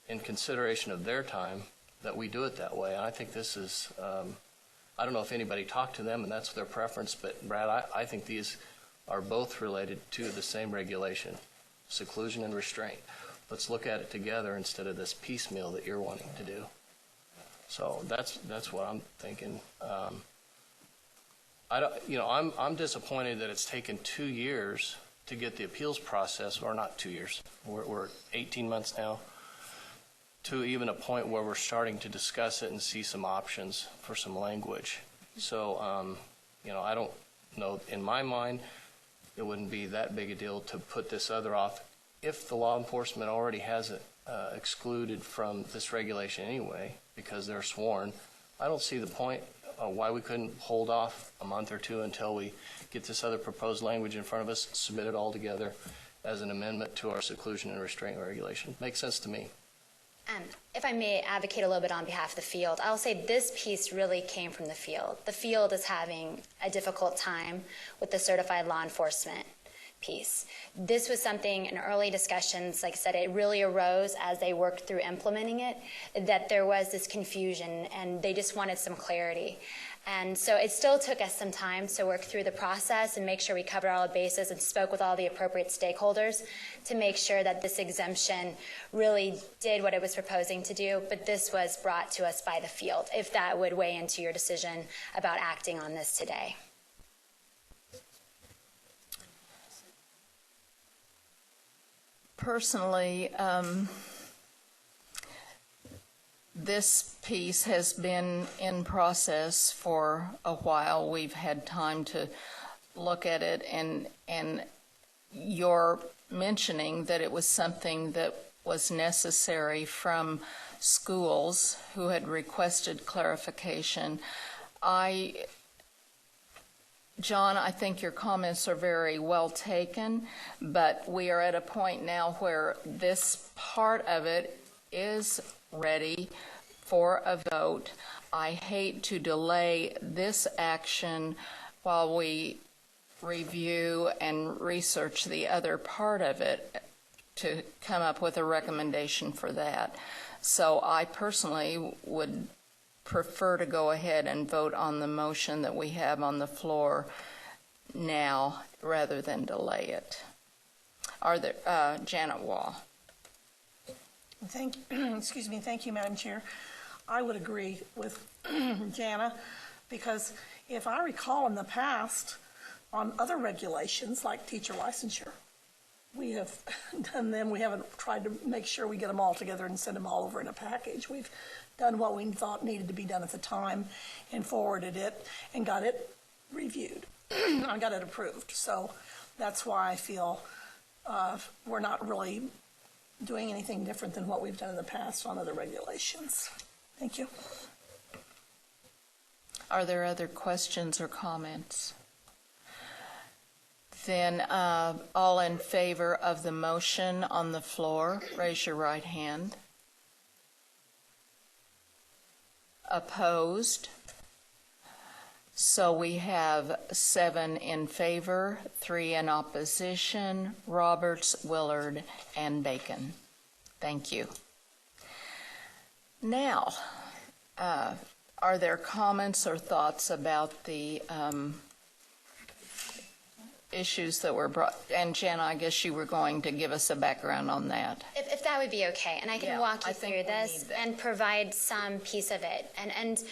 in consideration of their time that we do it that way. And I think this is, I don't know if anybody talked to them and that's their preference, but Brad, I think these are both related to the same regulation, seclusion and restraint. Let's look at it together instead of this piecemeal that you're wanting to do. So that's what I'm thinking. I'm disappointed that it's taken 2 years to get the appeals process, or not 2 years, we're 18 months now, to even a point where we're starting to discuss it and see some options for some language. So, I don't know, in my mind, it wouldn't be that big a deal to put this other off if the law enforcement already has it excluded from this regulation anyway, because they're sworn. I don't see the point why we couldn't hold off a month or two until we get this other proposed language in front of us, submit it all together as an amendment to our seclusion and restraint regulation. Makes sense to me. If I may advocate a little bit on behalf of the field, I'll say this piece really came from the field. The field is having a difficult time with the certified law enforcement piece. This was something in early discussions, like I said, it really arose as they worked through implementing it, that there was this confusion and they just wanted some clarity. And so it still took us some time to work through the process and make sure we covered all the bases and spoke with all the appropriate stakeholders to make sure that this exemption really did what it was proposing to do. But this was brought to us by the field, if that would weigh into your decision about acting on this today. Personally, this piece has been in process for a while. We've had time to look at it, and you're mentioning that it was something that was necessary from schools who had requested clarification. John, I think your comments are very well taken, but we are at a point now where this part of it is ready for a vote. I hate to delay this action while we review and research the other part of it to come up with a recommendation for that. So I personally would prefer to go ahead and vote on the motion that we have on the floor now rather than delay it. Are there, Janet Wall? Thank you, Madam Chair. I would agree with Jana, because if I recall in the past, on other regulations like teacher licensure, we have done them. We haven't tried to make sure we get them all together and send them all over in a package. We've done what we thought needed to be done at the time and forwarded it and got it reviewed. I got it approved. So that's why I feel we're not really doing anything different than what we've done in the past on other regulations. Thank you. Are there other questions or comments? Then all in favor of the motion on the floor, raise your right hand. Opposed? So we have 7 in favor, 3 in opposition, Roberts, Willard, and Bacon. Thank you. Now, are there comments or thoughts about the issues that were brought? And Jenna, I guess you were going to give us a background on that. If that would be okay, and I can walk you through this and provide some piece of it. And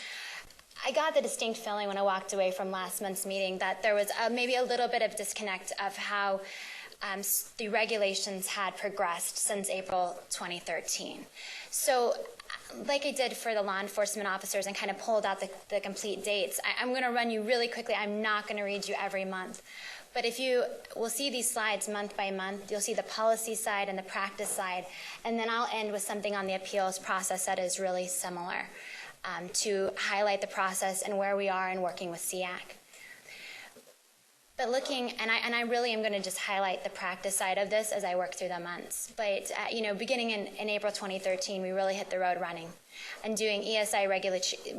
I got the distinct feeling when I walked away from last month's meeting that there was maybe a little bit of disconnect of how the regulations had progressed since April 2013. So like I did for the law enforcement officers and kind of pulled out the complete dates, I'm going to run you really quickly. I'm not going to read you every month. But if you will see these slides month by month, you'll see the policy side and the practice side. And then I'll end with something on the appeals process that is really similar to highlight the process and where we are in working with SEAC. But looking, and I really am going to just highlight the practice side of this as I work through the months. But, beginning in April 2013, we really hit the road running and doing ESI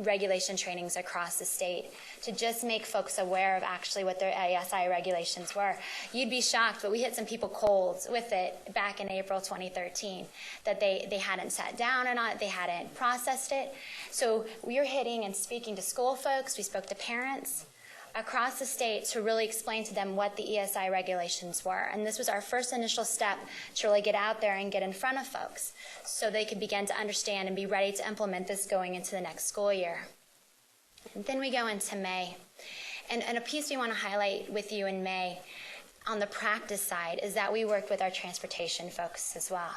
regulation trainings across the state to just make folks aware of actually what their ESI regulations were. You'd be shocked, but we hit some people cold with it back in April 2013, that they hadn't sat down or not, they hadn't processed it. So we were hitting and speaking to school folks, we spoke to parents across the state to really explain to them what the ESI regulations were. And this was our first initial step to really get out there and get in front of folks so they could begin to understand and be ready to implement this going into the next school year. And then we go into May. And a piece we want to highlight with you in May on the practice side is that we worked with our transportation folks as well.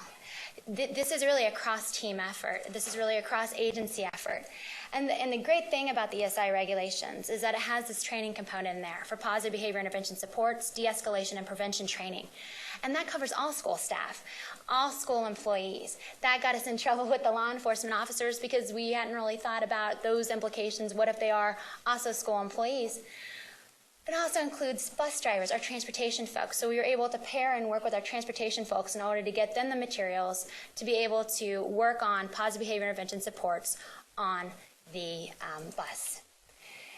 This is really a cross-team effort. This is really a cross-agency effort. And the great thing about the ESI regulations is that it has this training component in there for positive behavior intervention supports, de-escalation, and prevention training. And that covers all school staff, all school employees. That got us in trouble with the law enforcement officers because we hadn't really thought about those implications. What if they are also school employees? It also includes bus drivers, our transportation folks. So we were able to pair and work with our transportation folks in order to get them the materials to be able to work on positive behavior intervention supports on the bus.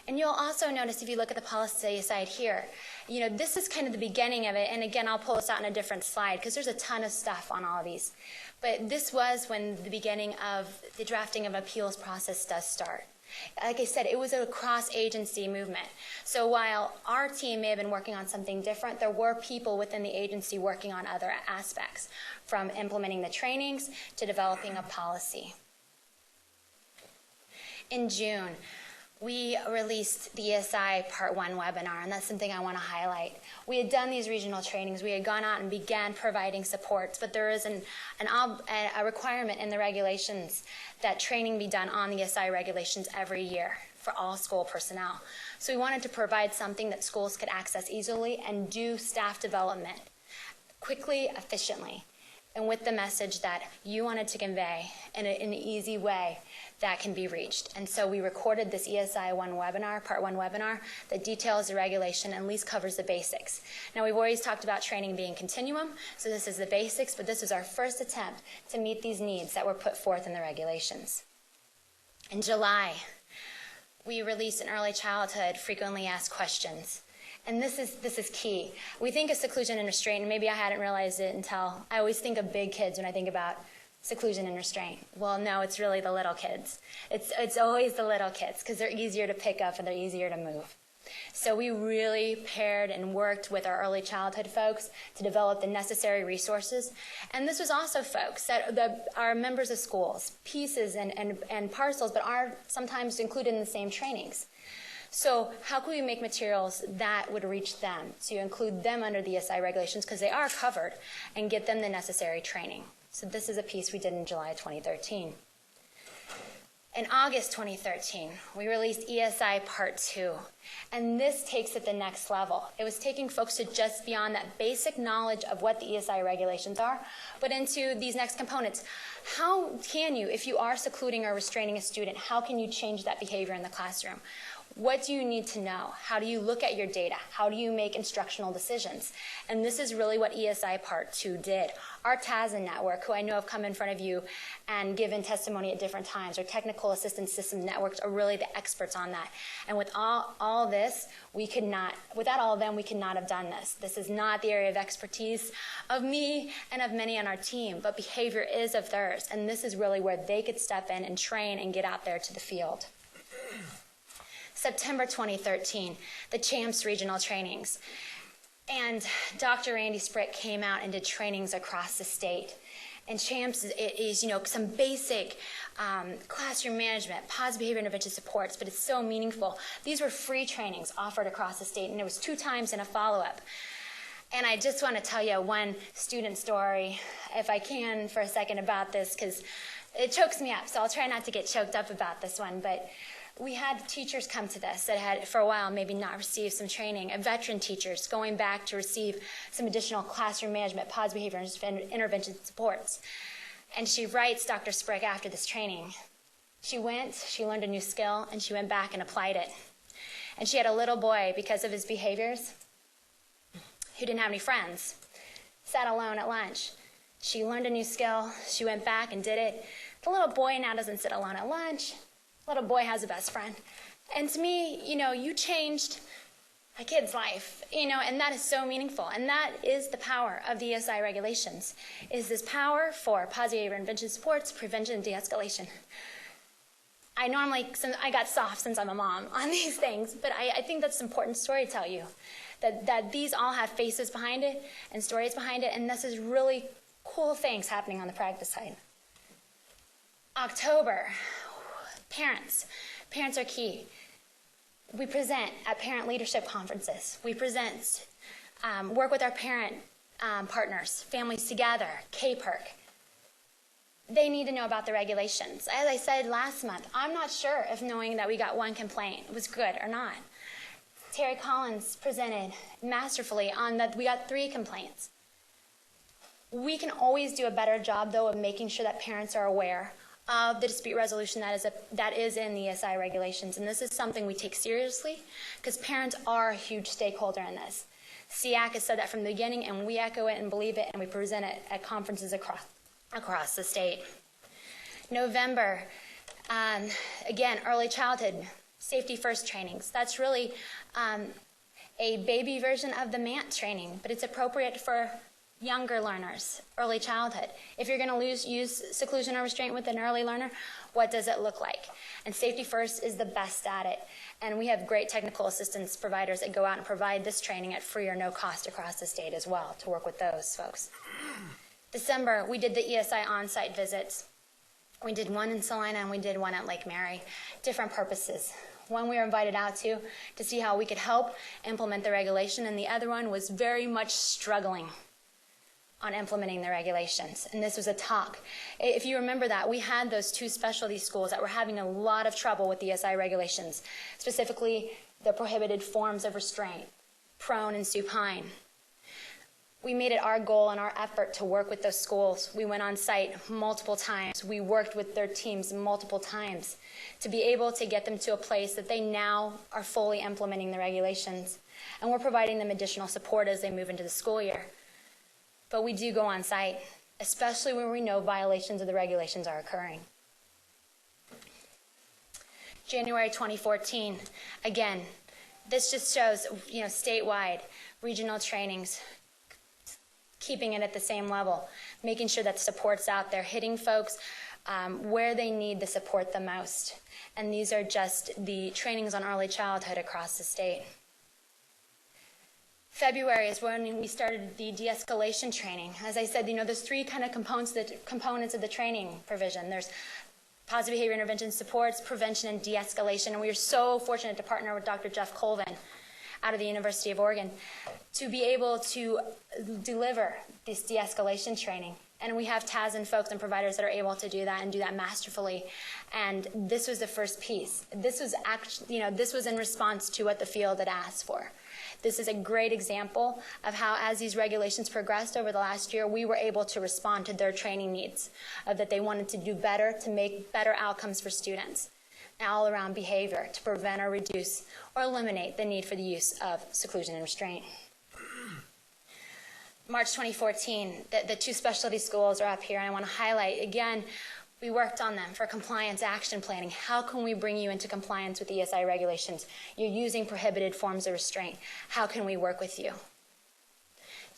And you'll also notice if you look at the policy side here, this is kind of the beginning of it. And again, I'll pull this out in a different slide because there's a ton of stuff on all of these. But this was when the beginning of the drafting of appeals process does start. Like I said, it was a cross-agency movement. So while our team may have been working on something different, there were people within the agency working on other aspects, from implementing the trainings to developing a policy. In June, we released the ESI Part 1 webinar, and that's something I want to highlight. We had done these regional trainings. We had gone out and began providing supports, but there is a requirement in the regulations that training be done on the ESI regulations every year for all school personnel. So we wanted to provide something that schools could access easily and do staff development quickly, efficiently, and with the message that you wanted to convey in an easy way that can be reached. And so we recorded this ESI Part 1 webinar that details the regulation and at least covers the basics. Now, we've always talked about training being continuum, so this is the basics, but this is our first attempt to meet these needs that were put forth in the regulations. In July, we released an early childhood frequently asked questions. And this is key. We think of seclusion and restraint, and maybe I hadn't realized it until I always think of big kids when I think about seclusion and restraint. Well, no, it's really the little kids. It's always the little kids because they're easier to pick up and they're easier to move. So we really paired and worked with our early childhood folks to develop the necessary resources. And this was also folks that are members of schools, pieces and parcels, but are sometimes included in the same trainings. So how can we make materials that would reach them, to include them under the ESI regulations, because they are covered, and get them the necessary training? So this is a piece we did in July 2013. In August 2013, we released ESI Part 2, and this takes it the next level. It was taking folks to just beyond that basic knowledge of what the ESI regulations are, but into these next components. How can you, if you are secluding or restraining a student, how can you change that behavior in the classroom? What do you need to know? How do you look at your data? How do you make instructional decisions? And this is really what ESI Part 2 did. Our TASA network, who I know have come in front of you and given testimony at different times, or technical assistance system networks, are really the experts on that. And with all this, without all of them, we could not have done this. This is not the area of expertise of me and of many on our team, but behavior is of theirs. And this is really where they could step in and train and get out there to the field. September 2013, the CHAMPS regional trainings. And Dr. Randy Sprick came out and did trainings across the state. And CHAMPS is some basic classroom management, positive behavior intervention supports, but it's so meaningful. These were free trainings offered across the state, and it was 2 times in a follow-up. And I just want to tell you one student story, if I can, for a second about this, because it chokes me up, so I'll try not to get choked up about this one. But we had teachers come to this that had, for a while, maybe not received some training, and veteran teachers going back to receive some additional classroom management, positive behavior intervention supports. And she writes Dr. Sprick after this training. She learned a new skill, and she went back and applied it. And she had a little boy, because of his behaviors, who didn't have any friends, sat alone at lunch. She learned a new skill. She went back and did it. The little boy now doesn't sit alone at lunch. Little boy has a best friend. And to me, you changed a kid's life, and that is so meaningful. And that is the power of the ESI regulations, is this power for positive behavior intervention supports, prevention, and de-escalation. I got soft since I'm a mom on these things, but I think that's an important story to tell you, that these all have faces behind it and stories behind it, and this is really cool things happening on the practice side. October. Parents are key. We present at parent leadership conferences. We present, work with our parent partners, Families Together, KPERC. They need to know about the regulations. As I said last month, I'm not sure if knowing that we got 1 complaint was good or not. Terry Collins presented masterfully on that we got 3 complaints. We can always do a better job, though, of making sure that parents are aware of the dispute resolution that is in the ESI regulations. And this is something we take seriously because parents are a huge stakeholder in this. SEAC has said that from the beginning, and we echo it and believe it, and we present it at conferences across the state. November, again, early childhood, safety first trainings. That's really a baby version of the MANT training, but it's appropriate for younger learners, early childhood. If you're going to use seclusion or restraint with an early learner, what does it look like? And Safety First is the best at it. And we have great technical assistance providers that go out and provide this training at free or no cost across the state as well to work with those folks. December, we did the ESI on-site visits. We did one in Salina and we did one at Lake Mary. Different purposes. One we were invited out to see how we could help implement the regulation, and the other one was very much struggling on implementing the regulations. And this was a talk. If you remember that, we had those 2 specialty schools that were having a lot of trouble with the ESI regulations, specifically the prohibited forms of restraint, prone and supine. We made it our goal and our effort to work with those schools. We went on site multiple times. We worked with their teams multiple times to be able to get them to a place that they now are fully implementing the regulations. And we're providing them additional support as they move into the school year. But we do go on site, especially when we know violations of the regulations are occurring. January 2014, again, this just shows, statewide, regional trainings, keeping it at the same level, making sure that support's out there, hitting folks where they need the support the most. And these are just the trainings on early childhood across the state. February is when we started the de-escalation training. As I said, there's three kind of components of the training provision. There's positive behavior intervention supports, prevention, and de-escalation. And we are so fortunate to partner with Dr. Jeff Colvin out of the University of Oregon to be able to deliver this de-escalation training. And we have TAS and folks and providers that are able to do that and do that masterfully. And this was the first piece. This was actually, this was in response to what the field had asked for. This is a great example of how, as these regulations progressed over the last year, we were able to respond to their training needs, that they wanted to do better, to make better outcomes for students, all around behavior, to prevent or reduce or eliminate the need for the use of seclusion and restraint. March 2014, the two specialty schools are up here, and I want to highlight, again, we worked on them for compliance action planning. How can we bring you into compliance with ESI regulations? You're using prohibited forms of restraint. How can we work with you?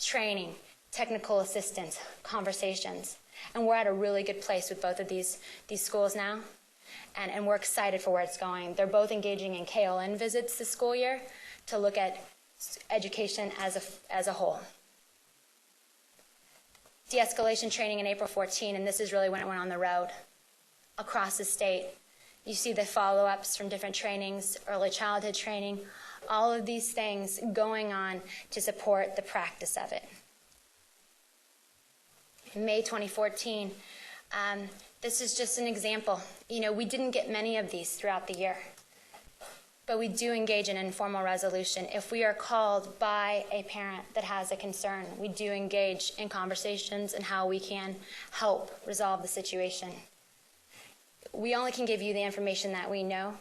Training, technical assistance, conversations. And we're at a really good place with both of these schools now. And we're excited for where it's going. They're both engaging in KLN visits this school year to look at education as a whole. De-escalation training in April 14, and this is really when it went on the road across the state. You see the follow-ups from different trainings, early childhood training, all of these things going on to support the practice of it. In May 2014, this is just an example. We didn't get many of these throughout the year, but we do engage in informal resolution. If we are called by a parent that has a concern, we do engage in conversations and how we can help resolve the situation. We only can give you the information that we know,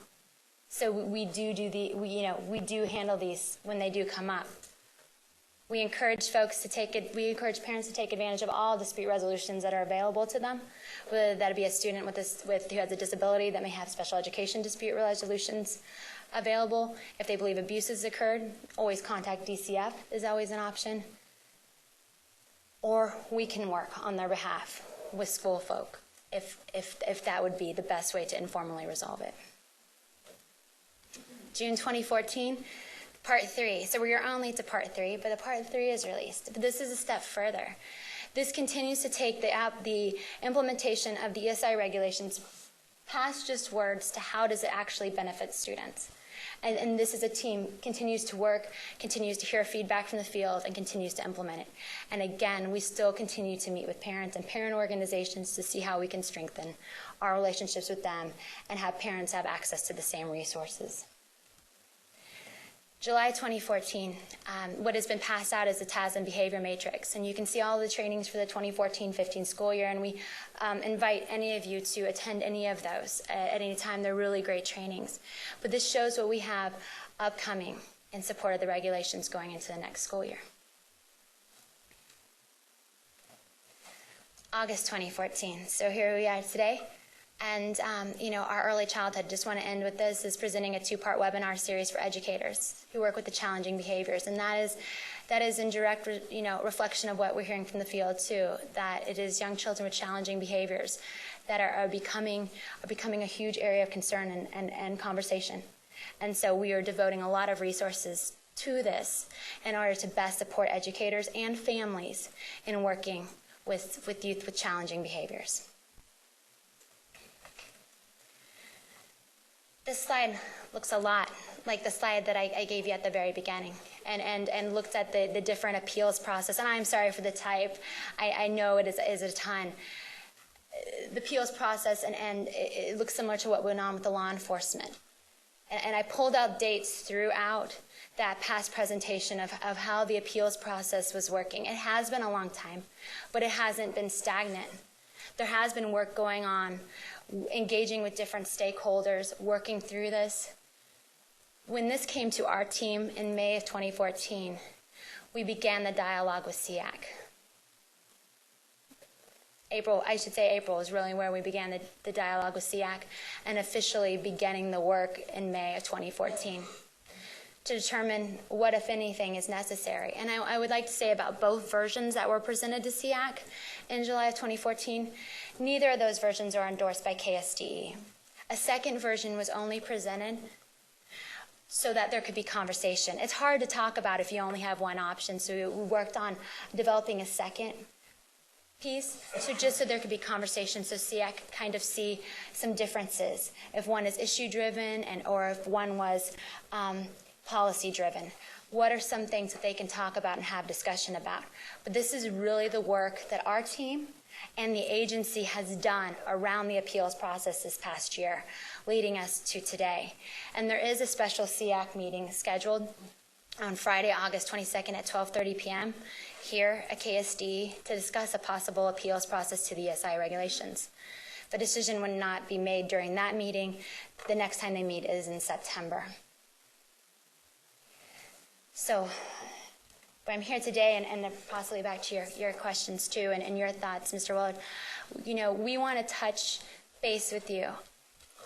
so we do handle these when they do come up. We encourage parents to take advantage of all dispute resolutions that are available to them, whether that be a student who has a disability that may have special education dispute resolutions available. If they believe abuse has occurred, always contact DCF is always an option. Or we can work on their behalf with school folk if that would be the best way to informally resolve it. June 2014, Part 3. So we are only to Part 3, but the Part 3 is released. But this is a step further. This continues to take the implementation of the ESI regulations past just words to how does it actually benefit students. And this is a team, continues to work, continues to hear feedback from the field, and continues to implement it. And again, we still continue to meet with parents and parent organizations to see how we can strengthen our relationships with them and have parents have access to the same resources. July 2014, what has been passed out is the TAS and Behavior Matrix. And you can see all the trainings for the 2014-15 school year, and we invite any of you to attend any of those at any time. They're really great trainings. But this shows what we have upcoming in support of the regulations going into the next school year. August 2014, so here we are today. And, our early childhood, just want to end with this, is presenting a two-part webinar series for educators who work with the challenging behaviors. And that is in direct, reflection of what we're hearing from the field, too, that it is young children with challenging behaviors that are becoming a huge area of concern and conversation. And so we are devoting a lot of resources to this in order to best support educators and families in working with youth with challenging behaviors. This slide looks a lot like the slide that I gave you at the very beginning and looked at the different appeals process. And I'm sorry for the type. I know it is a ton. The appeals process, and it looks similar to what went on with the law enforcement. And I pulled out dates throughout that past presentation of how the appeals process was working. It has been a long time, but it hasn't been stagnant. There has been work going on, engaging with different stakeholders, working through this. When this came to our team in May of 2014, we began the dialogue with SEAC. April is really where we began the dialogue with SEAC and officially beginning the work in May of 2014. to determine what, if anything, is necessary. And I would like to say about both versions that were presented to SEAC in July of 2014, neither of those versions are endorsed by KSDE. A second version was only presented so that there could be conversation. It's hard to talk about if you only have one option, so we worked on developing a second piece, so just so there could be conversation, so SEAC could kind of see some differences, if one is issue-driven or if one was policy-driven. What are some things that they can talk about and have discussion about? But this is really the work that our team and the agency has done around the appeals process this past year, leading us to today. And there is a special SEAC meeting scheduled on Friday, August 22nd at 12:30 p.m. here at KSDE to discuss a possible appeals process to the ESI regulations. The decision would not be made during that meeting. The next time they meet is in September. So I'm here today, and possibly back to your questions too, and your thoughts, Mr. Willard. You know, we want to touch base with you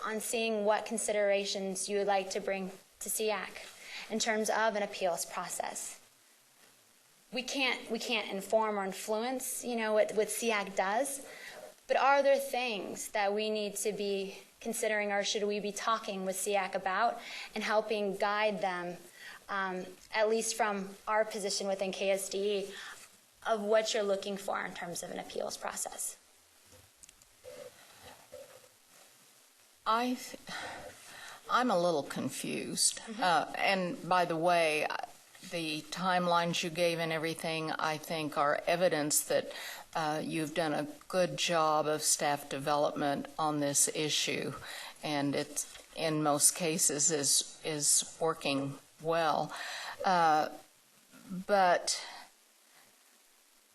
on seeing what considerations you would like to bring to SEAC in terms of an appeals process. We can't inform or influence, you know, what SEAC does, but are there things that we need to be considering, or should we be talking with SEAC about and helping guide them, at least from our position within KSDE, of what you're looking for in terms of an appeals process? I'm a little confused. And by the way, the timelines you gave and everything, I think, are evidence that you've done a good job of staff development on this issue, and it, in most cases, is working well. But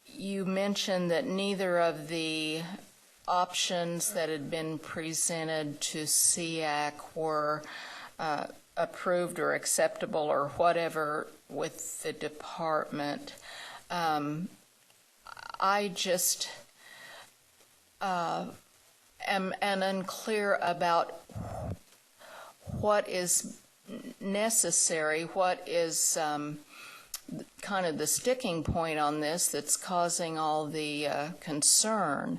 you mentioned that neither of the options that had been presented to SEAC were approved or acceptable or whatever with the department. I just am unclear about what is necessary, what is kind of the sticking point on this that's causing all the concern,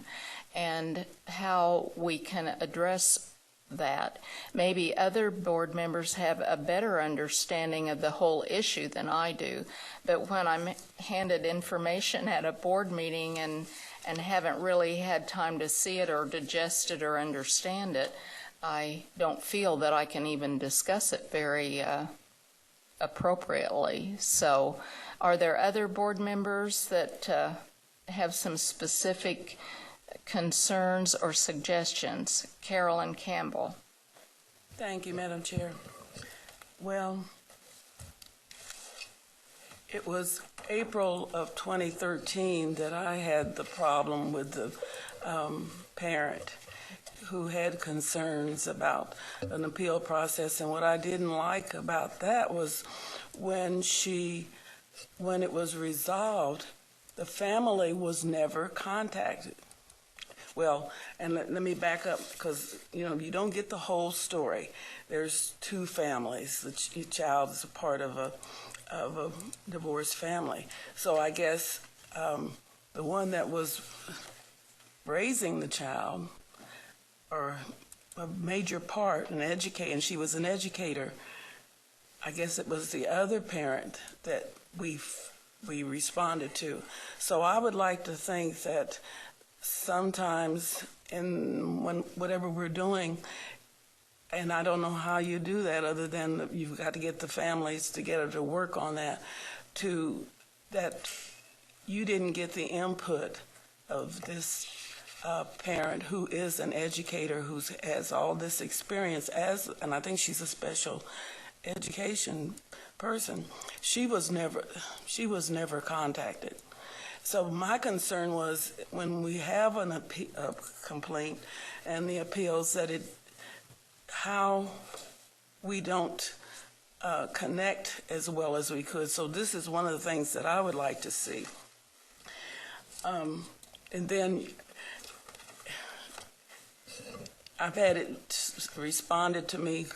and how we can address that. Maybe other board members have a better understanding of the whole issue than I do, but when I'm handed information at a board meeting and haven't really had time to see it or digest it or understand it, I don't feel that I can even discuss it very appropriately. So are there other board members that have some specific concerns or suggestions? Carolyn Campbell. Thank you, Madam Chair. Well, it was April of 2013 that I had the problem with the parent who had concerns about an appeal process, and what I didn't like about that was when it was resolved, the family was never contacted. Well, and let me back up, because, you know, you don't get the whole story. There's two families. The child is a part of a divorced family. So I guess the one that was raising the child, or a major part, and she was an educator, I guess it was the other parent that we responded to. So I would like to think that sometimes whatever we're doing, and I don't know how you do that other than you've got to get the families together to work on that, that you didn't get the input of this parent who is an educator, who has all this experience and I think she's a special education person. She was never contacted. So my concern was when we have a complaint and the appeals, that how we don't connect as well as we could. So this is one of the things that I would like to see. And then I've had it responded to me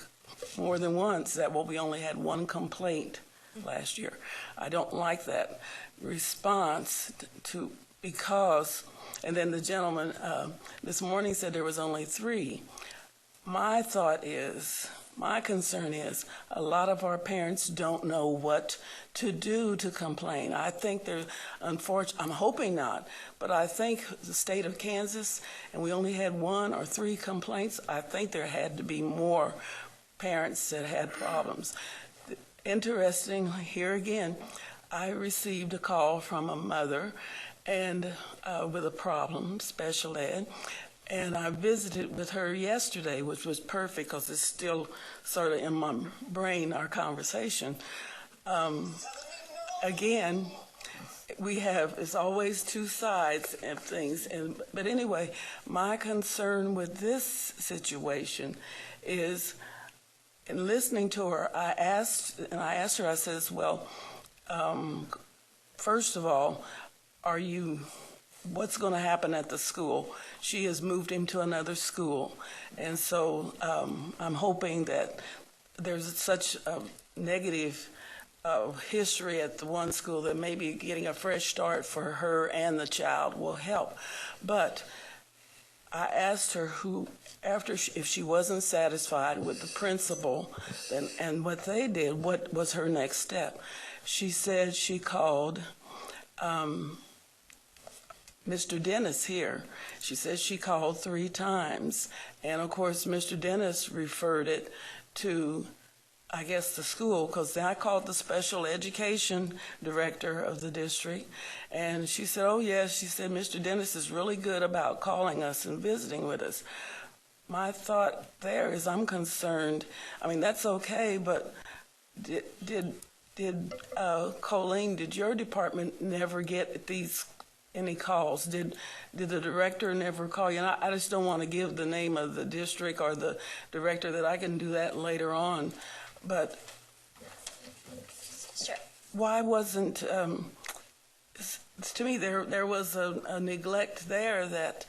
more than once that, well, we only had one complaint last year. I don't like that response because, and then the gentleman this morning said there was only 3. My concern is a lot of our parents don't know what to do to complain. I think I'm hoping not, but I think the state of Kansas, and we only had 1 or 3 complaints, I think there had to be more parents that had problems. Interestingly, here again, I received a call from a mother and with a problem, special ed, and I visited with her yesterday, which was perfect because it's still sort of in my brain, our conversation. Again, it's always 2 sides of things. But anyway, my concern with this situation is, in listening to her, I asked her, I says, well, first of all, what's going to happen at the school? She has moved him to another school. And so I'm hoping that there's such a negative history at the one school that maybe getting a fresh start for her and the child will help. But I asked her if she wasn't satisfied with the principal and what they did, what was her next step. She said she called Mr. Dennis here. She says she called 3 times. And of course, Mr. Dennis referred it to, I guess, the school, because I called the special education director of the district. And she said, oh, yes. She said, Mr. Dennis is really good about calling us and visiting with us. My thought there is I'm concerned. I mean, that's okay, but Colleen, did your department never get any calls? Did the director never call you? And I just don't want to give the name of the district or the director, that I can do that later on. But Sure. Why wasn't, to me, there was a neglect there that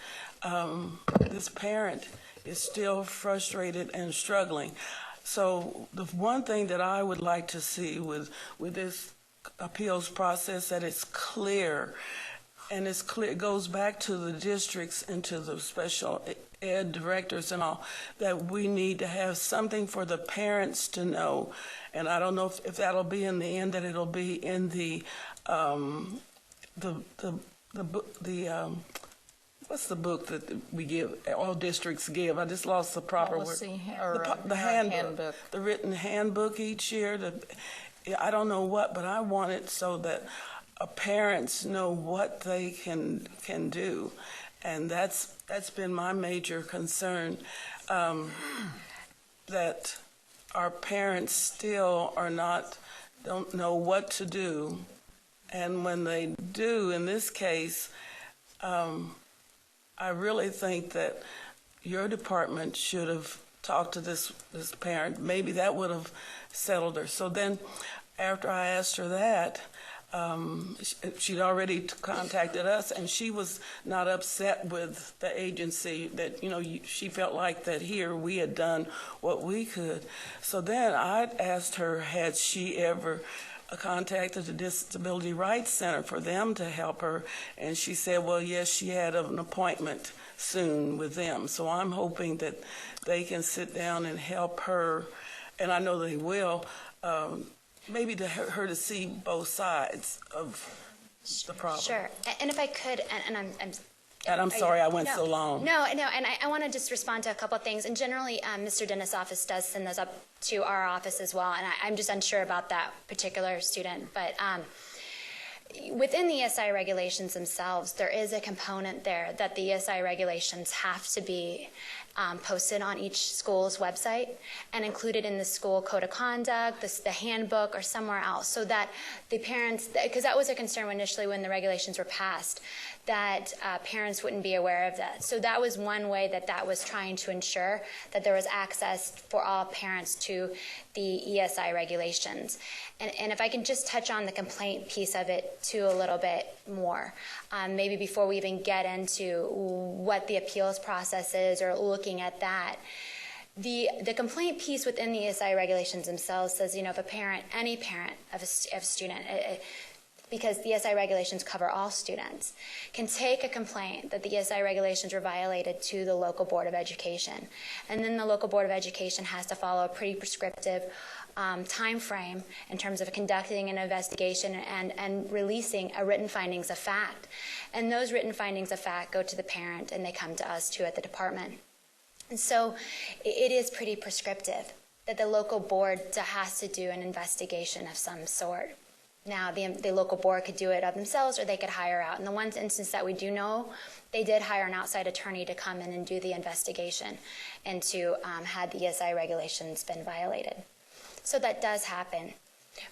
this parent is still frustrated and struggling. So the one thing that I would like to see with this appeals process, that it's clear, and it's clear, it goes back to the districts and to the special ed directors and all, that we need to have something for the parents to know. And I don't know if that'll be in the end, that it'll be in the what's the book that we give, all districts give? I just lost the proper Policy, word. or The handbook. The written handbook each year. I don't know what, but I want it so that parents know what they can do. And that's been my major concern, that our parents still don't know what to do. And when they do, in this case, I really think that your department should have talked to this parent. Maybe that would have settled her. So then, after I asked her that, she'd already contacted us, and she was not upset with the agency, that, she felt like that here we had done what we could. So then I asked her, had she ever contacted the Disability Rights Center for them to help her, and she said, well, yes, she had an appointment soon with them. So I'm hoping that they can sit down and help her, and I know they will, maybe to her to see both sides of the problem. Sure. And if I could, and I'm sorry I went so long. No, and I want to just respond to a couple of things. And generally, Mr. Dennis' office does send those up to our office as well, and I'm just unsure about that particular student. But within the ESI regulations themselves, there is a component there that the ESI regulations have to be posted on each school's website and included in the school code of conduct, the handbook, or somewhere else, so that the parents, because that was a concern initially when the regulations were passed, that parents wouldn't be aware of that. So that was one way that was trying to ensure that there was access for all parents to the ESI regulations. And if I can just touch on the complaint piece of it too a little bit more, maybe before we even get into what the appeals process is or looking at that. The complaint piece within the ESI regulations themselves says, if a parent, any parent of a student, because the ESI regulations cover all students, can take a complaint that the ESI regulations were violated to the local Board of Education. And then the local Board of Education has to follow a pretty prescriptive time frame in terms of conducting an investigation and releasing a written findings of fact. And those written findings of fact go to the parent, and they come to us too at the department. And so it is pretty prescriptive that the local board has to do an investigation of some sort. Now, the local board could do it of themselves, or they could hire out. In the one instance that we do know, they did hire an outside attorney to come in and do the investigation into had the ESI regulations been violated. So that does happen.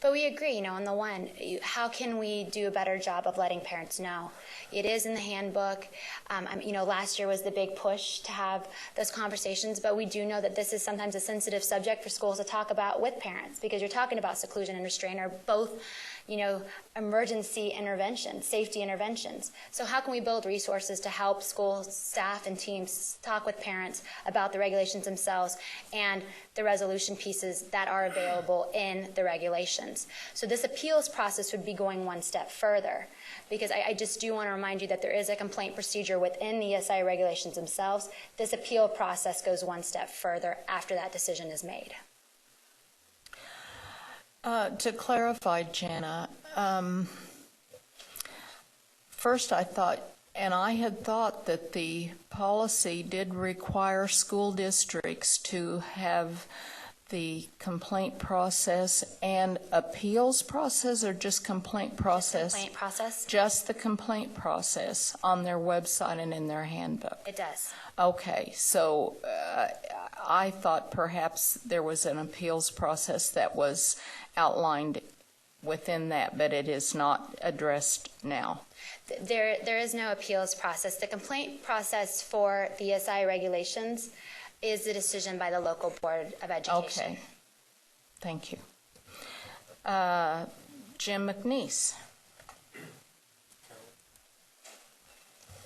But we agree, on the one, how can we do a better job of letting parents know? It is in the handbook. Last year was the big push to have those conversations, but we do know that this is sometimes a sensitive subject for schools to talk about with parents, because you're talking about seclusion and restraint are both, emergency interventions, safety interventions. So how can we build resources to help school staff and teams talk with parents about the regulations themselves and the resolution pieces that are available in the regulations? So this appeals process would be going one step further, because I just do want to remind you that there is a complaint procedure within the ESI regulations themselves. This appeal process goes one step further after that decision is made. To clarify, Jana, first I had thought that the policy did require school districts to have the complaint process and appeals process, or just complaint process? Just complaint process. Just the complaint process on their website and in their handbook. It does. Okay, so I thought perhaps there was an appeals process that was outlined within that, but it is not addressed now. There is no appeals process. The complaint process for the ESI regulations is the decision by the local Board of Education. Okay, thank you. Jim McNeese.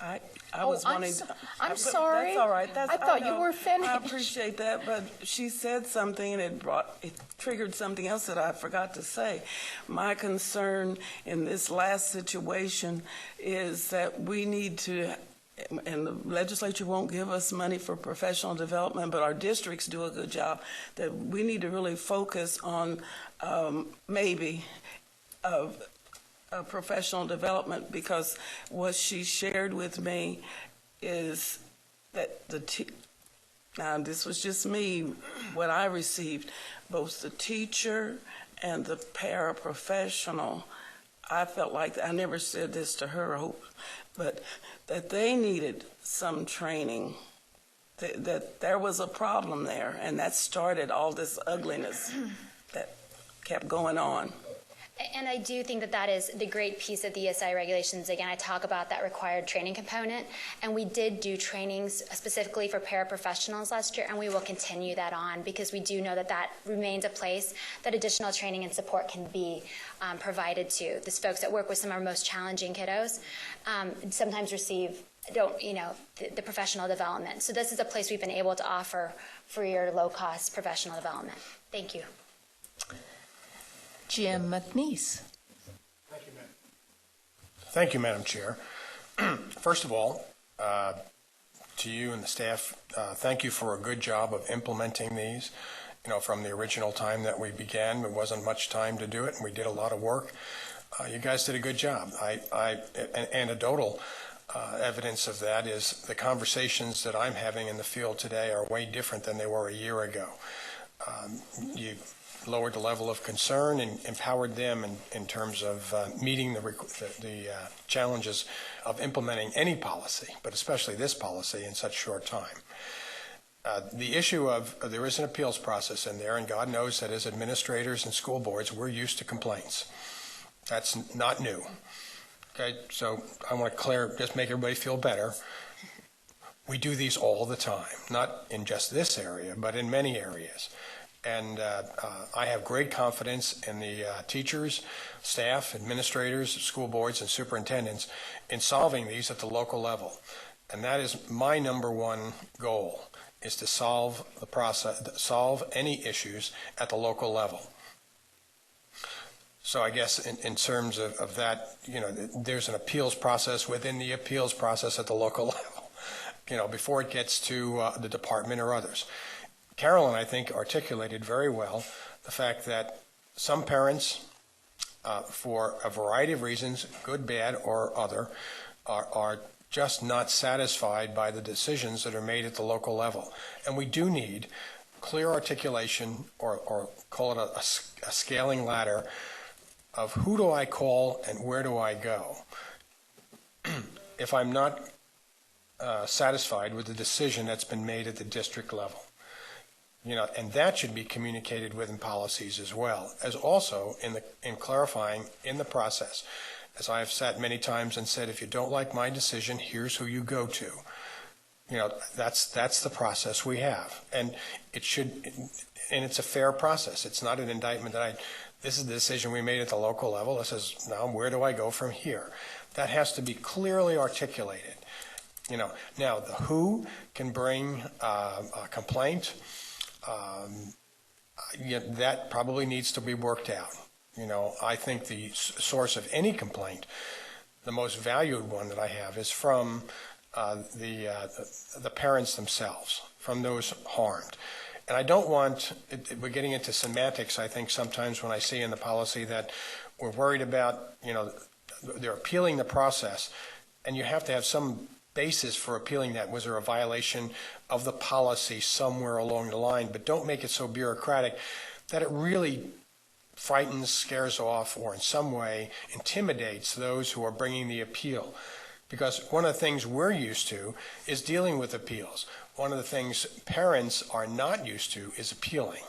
I was wanting. I'm sorry. That's all right. I thought you were finished. I appreciate that, but she said something and it triggered something else that I forgot to say. My concern in this last situation is that we need to, and the legislature won't give us money for professional development, but our districts do a good job, that we need to really focus on professional development, because what she shared with me is that now this was just me, what I received, both the teacher and the paraprofessional, I felt like, I never said this to her, I hope, but that they needed some training, that there was a problem there, and that started all this ugliness that kept going on. And I do think that is the great piece of the ESI regulations. Again, I talk about that required training component, and we did do trainings specifically for paraprofessionals last year, and we will continue that on, because we do know that remains a place that additional training and support can be provided to. These folks that work with some of our most challenging kiddos sometimes receive the professional development. So this is a place we've been able to offer for your low-cost professional development. Thank you. Jim McNeese. Thank you, Madam Chair. First of all, to you and the staff, thank you for a good job of implementing these. From the original time that we began, there wasn't much time to do it, and we did a lot of work. You guys did a good job. Anecdotal evidence of that is the conversations that I'm having in the field today are way different than they were a year ago. You lowered the level of concern and empowered them in terms of meeting the challenges of implementing any policy, but especially this policy, in such short time. The issue of there is an appeals process in there, and God knows that as administrators and school boards, we're used to complaints. That's not new. Okay, so I want to just make everybody feel better. We do these all the time, not in just this area, but in many areas. And I have great confidence in the teachers, staff, administrators, school boards, and superintendents in solving these at the local level. And that is my number one goal, is to solve any issues at the local level. So I guess in terms of that, there's an appeals process within the appeals process at the local level, before it gets to the department or others. Carolyn, I think, articulated very well the fact that some parents, for a variety of reasons, good, bad, or other, are just not satisfied by the decisions that are made at the local level. And we do need clear articulation, or call it a scaling ladder, of who do I call and where do I go if I'm not satisfied with the decision that's been made at the district level. And that should be communicated within policies as well, as also in clarifying in the process. As I have sat many times and said, if you don't like my decision, here's who you go to. That's the process we have. And it's a fair process. It's not an indictment that this is the decision we made at the local level. This is, now where do I go from here? That has to be clearly articulated. Now the who can bring a complaint. That probably needs to be worked out. I think the source of any complaint, the most valued one that I have, is from the parents themselves, from those harmed. And I don't want, we're getting into semantics, I think, sometimes when I see in the policy that we're worried about, they're appealing the process, and you have to have some basis for appealing that. Was there a violation of the policy somewhere along the line? But don't make it so bureaucratic that it really frightens, scares off, or in some way intimidates those who are bringing the appeal. Because one of the things we're used to is dealing with appeals. One of the things parents are not used to is appealing.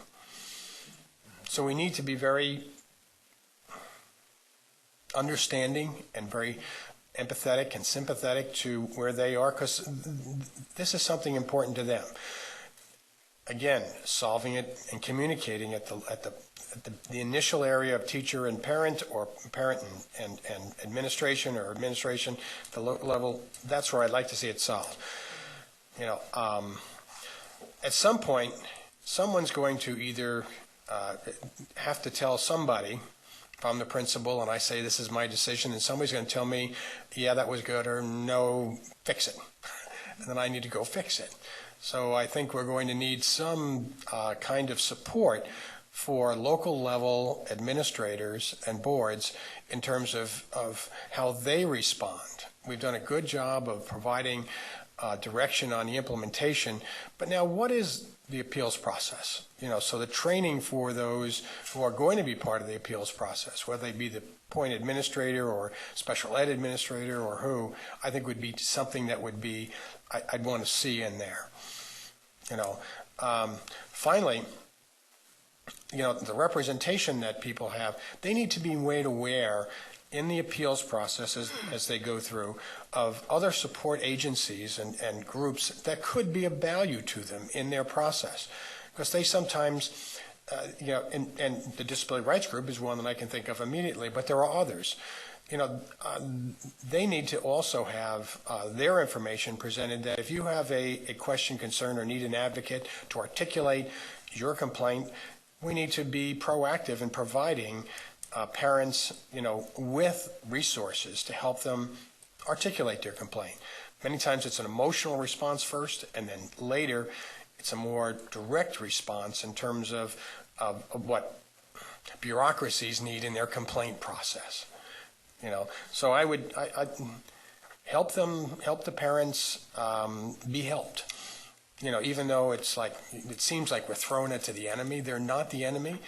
So we need to be very understanding and very empathetic and sympathetic to where they are, because this is something important to them. Again, solving it and communicating at the initial area of teacher and parent, or parent and administration, or administration at the local level, that's where I'd like to see it solved. At some point, someone's going to either have to tell somebody, if I'm the principal and I say this is my decision, and somebody's going to tell me, yeah, that was good, or no, fix it. And then I need to go fix it. So I think we're going to need some kind of support for local level administrators and boards in terms of how they respond. We've done a good job of providing direction on the implementation, but now what is the appeals process? So the training for those who are going to be part of the appeals process, whether they be the point administrator or special ed administrator or who, I think would be something that would be, I'd want to see in there. Finally, the representation that people have, they need to be made aware in the appeals process as they go through of other support agencies and groups that could be of value to them in their process. Because they sometimes, and the disability rights group is one that I can think of immediately, but there are others. They need to also have their information presented, that if you have a question, concern, or need an advocate to articulate your complaint, we need to be proactive in providing parents, with resources to help them articulate their complaint. Many times it's an emotional response first, and then later it's a more direct response in terms of what bureaucracies need in their complaint process. So I'd help the parents be helped. Even though it seems like we're throwing it to the enemy, they're not the enemy.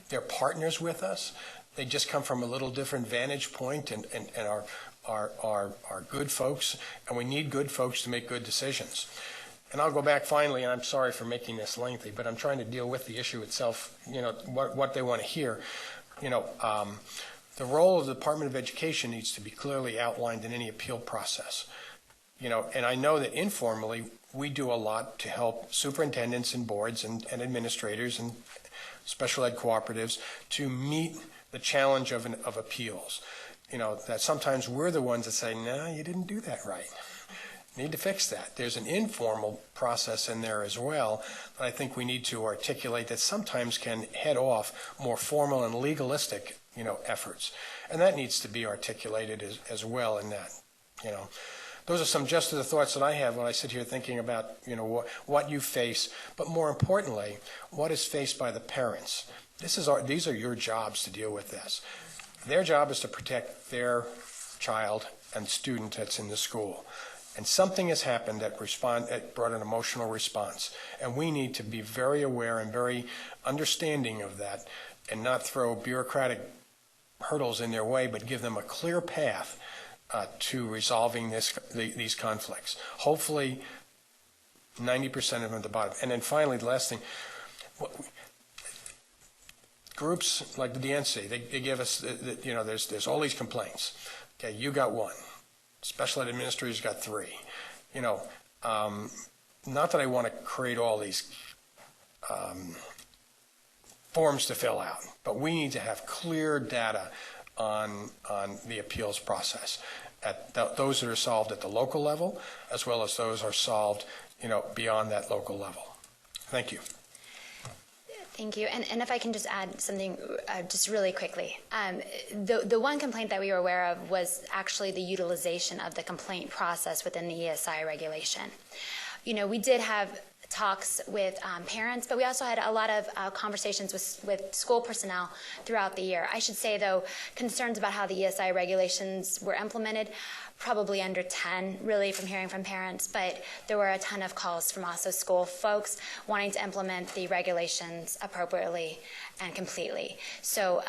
They're partners with us. They just come from a little different vantage point and are good folks, and we need good folks to make good decisions. And I'll go back finally, and I'm sorry for making this lengthy, but I'm trying to deal with the issue itself, what they want to hear. The role of the Department of Education needs to be clearly outlined in any appeal process. And I know that informally we do a lot to help superintendents and boards and administrators and special ed cooperatives to meet the challenge of appeals. That sometimes we're the ones that say, no, you didn't do that right. need to fix that. There's an informal process in there as well that I think we need to articulate that sometimes can head off more formal and legalistic, efforts. And that needs to be articulated as well in that, Those are some just the thoughts that I have when I sit here thinking about, what you face, but more importantly, what is faced by the parents. These are your jobs to deal with this. Their job is to protect their child and student that's in the school. And something has happened that brought an emotional response. And we need to be very aware and very understanding of that and not throw bureaucratic hurdles in their way, but give them a clear path to resolving these conflicts. Hopefully, 90% of them at the bottom. And then finally, the last thing, groups like the DNC, they give us, there's all these complaints. Okay, you got one. Special ed administrators got 3. Not that I want to create all these forms to fill out, but we need to have clear data on the appeals process. Those that are solved at the local level, as well as those are solved, beyond that local level. Thank you. Thank you. And if I can just add something just really quickly. The one complaint that we were aware of was actually the utilization of the complaint process within the ESI regulation. We did have talks with parents, but we also had a lot of conversations with school personnel throughout the year. I should say, though, concerns about how the ESI regulations were implemented, probably under 10, really, from hearing from parents, but there were a ton of calls from also school folks wanting to implement the regulations appropriately and completely. So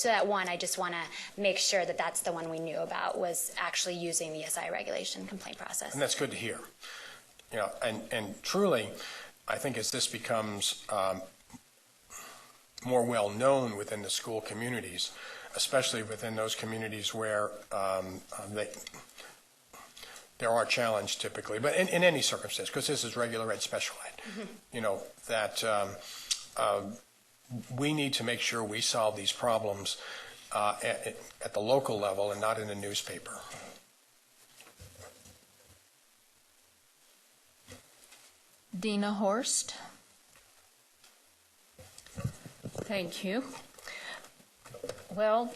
that one, I just want to make sure that that's the one we knew about, was actually using the ESI regulation complaint process. And that's good to hear. And truly, I think as this becomes more well known within the school communities, especially within those communities where there are challenges typically, but in any circumstance, because this is regular ed, special ed, that we need to make sure we solve these problems at the local level and not in a newspaper. Dina Horst. Thank you. Well,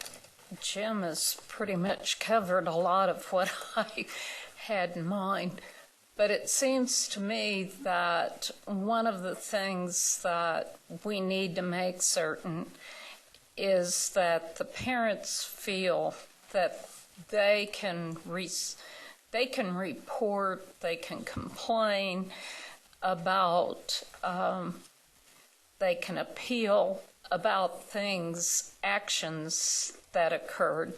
Jim has pretty much covered a lot of what I had in mind, but it seems to me that one of the things that we need to make certain is that the parents feel that they can report, they can complain about, they can appeal about things, actions that occurred.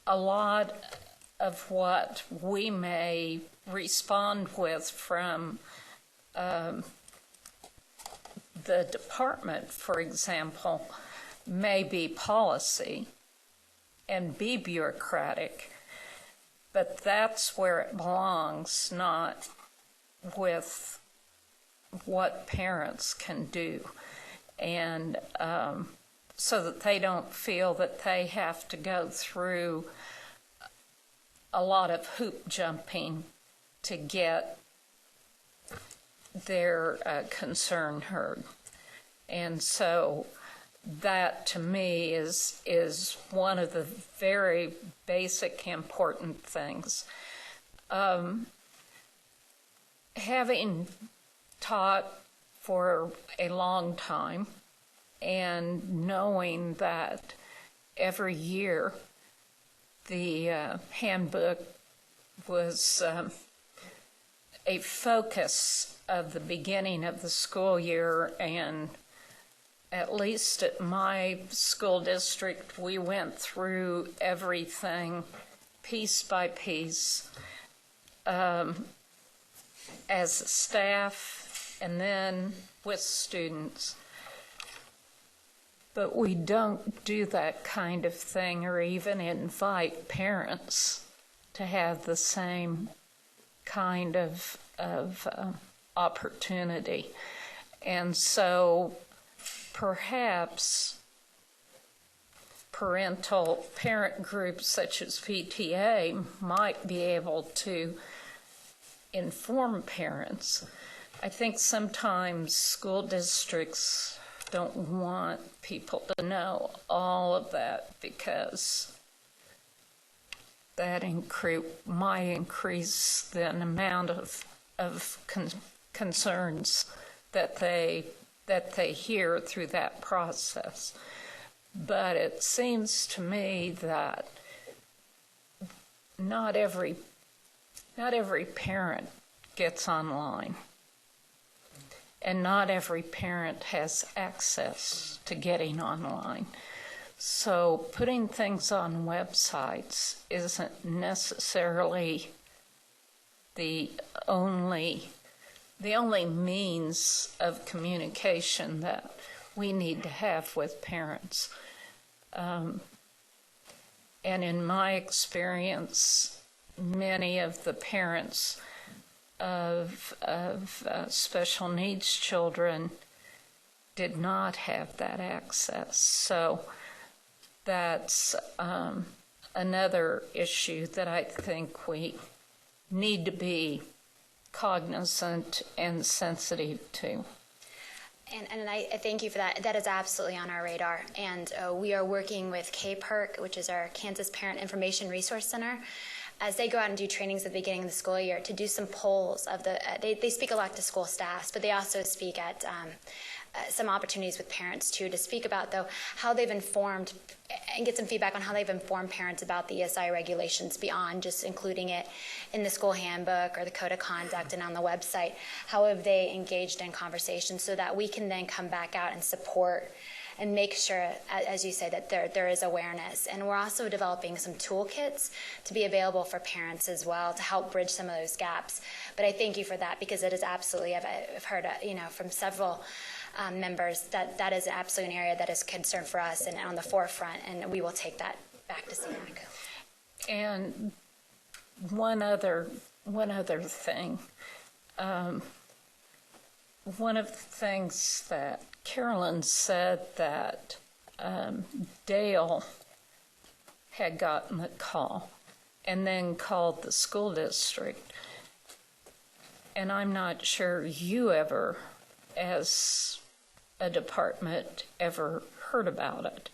A lot of what we may respond with from the department, for example, may be policy and be bureaucratic, but that's where it belongs, not with what parents can do. And so that they don't feel that they have to go through a lot of hoop jumping to get their concern heard. And so that to me is one of the very basic important things. Having taught for a long time and knowing that every year the handbook was a focus of the beginning of the school year, and at least at my school district, we went through everything piece by piece as staff and then with students. But we don't do that kind of thing or even invite parents to have the same kind of opportunity. And so perhaps parental parent groups such as PTA might be able to inform parents. I think sometimes school districts don't want people to know all of that because that might increase the amount of concerns that they hear through that process. But it seems to me that not every parent gets online, and not every parent has access to getting online. So putting things on websites isn't necessarily the only means of communication that we need to have with parents. And in my experience, many of the parents of special needs children did not have that access. So that's another issue that I think we need to be cognizant and sensitive to. And I thank you for that. That is absolutely on our radar. And we are working with KPERC, which is our Kansas Parent Information Resource Center, as they go out and do trainings at the beginning of the school year to do some polls of the, they speak a lot to school staffs, but they also speak at some opportunities with parents too, to speak about though how they've informed and get some feedback on how they've informed parents about the ESI regulations beyond just including it in the school handbook or the code of conduct and on the website. How have they engaged in conversations so that we can then come back out and support and make sure, as you say, that there is awareness. And we're also developing some toolkits to be available for parents as well to help bridge some of those gaps. But I thank you for that because it is absolutely, I've heard from several members that is absolutely an area that is a concern for us and on the forefront, and we will take that back to SEAC. And one other thing. One of the things that Carolyn said that Dale had gotten the call and then called the school district. And I'm not sure you ever, as a department, ever heard about it.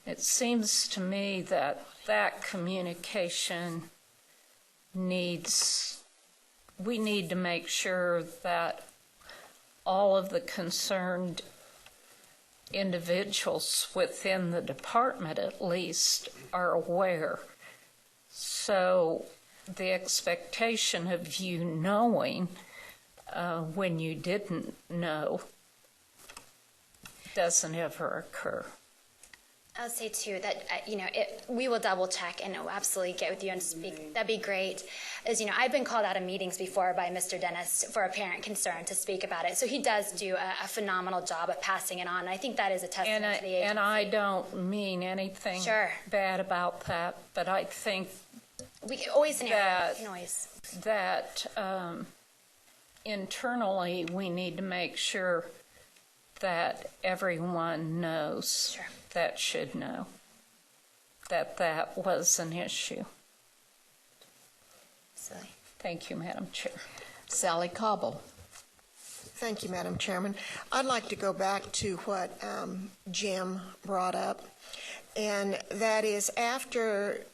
It seems to me that that communication we need to make sure that all of the concerned individuals within the department at least are aware. So the expectation of you knowing when you didn't know doesn't ever occur. I'll say too that we will double check and we'll absolutely get with you and speak. That'd be great. As I've been called out of meetings before by Mr. Dennis for a parent concern to speak about it. So he does do a phenomenal job of passing it on. And I think that is a testament to the agency. And I don't mean anything bad about that, but I think we always that internally we need to make sure that everyone knows that should know that was an issue. Absolutely. Thank you, Madam Chair. Sally Cobble. Thank you, Madam Chairman. I'd like to go back to what Jim brought up, and that is after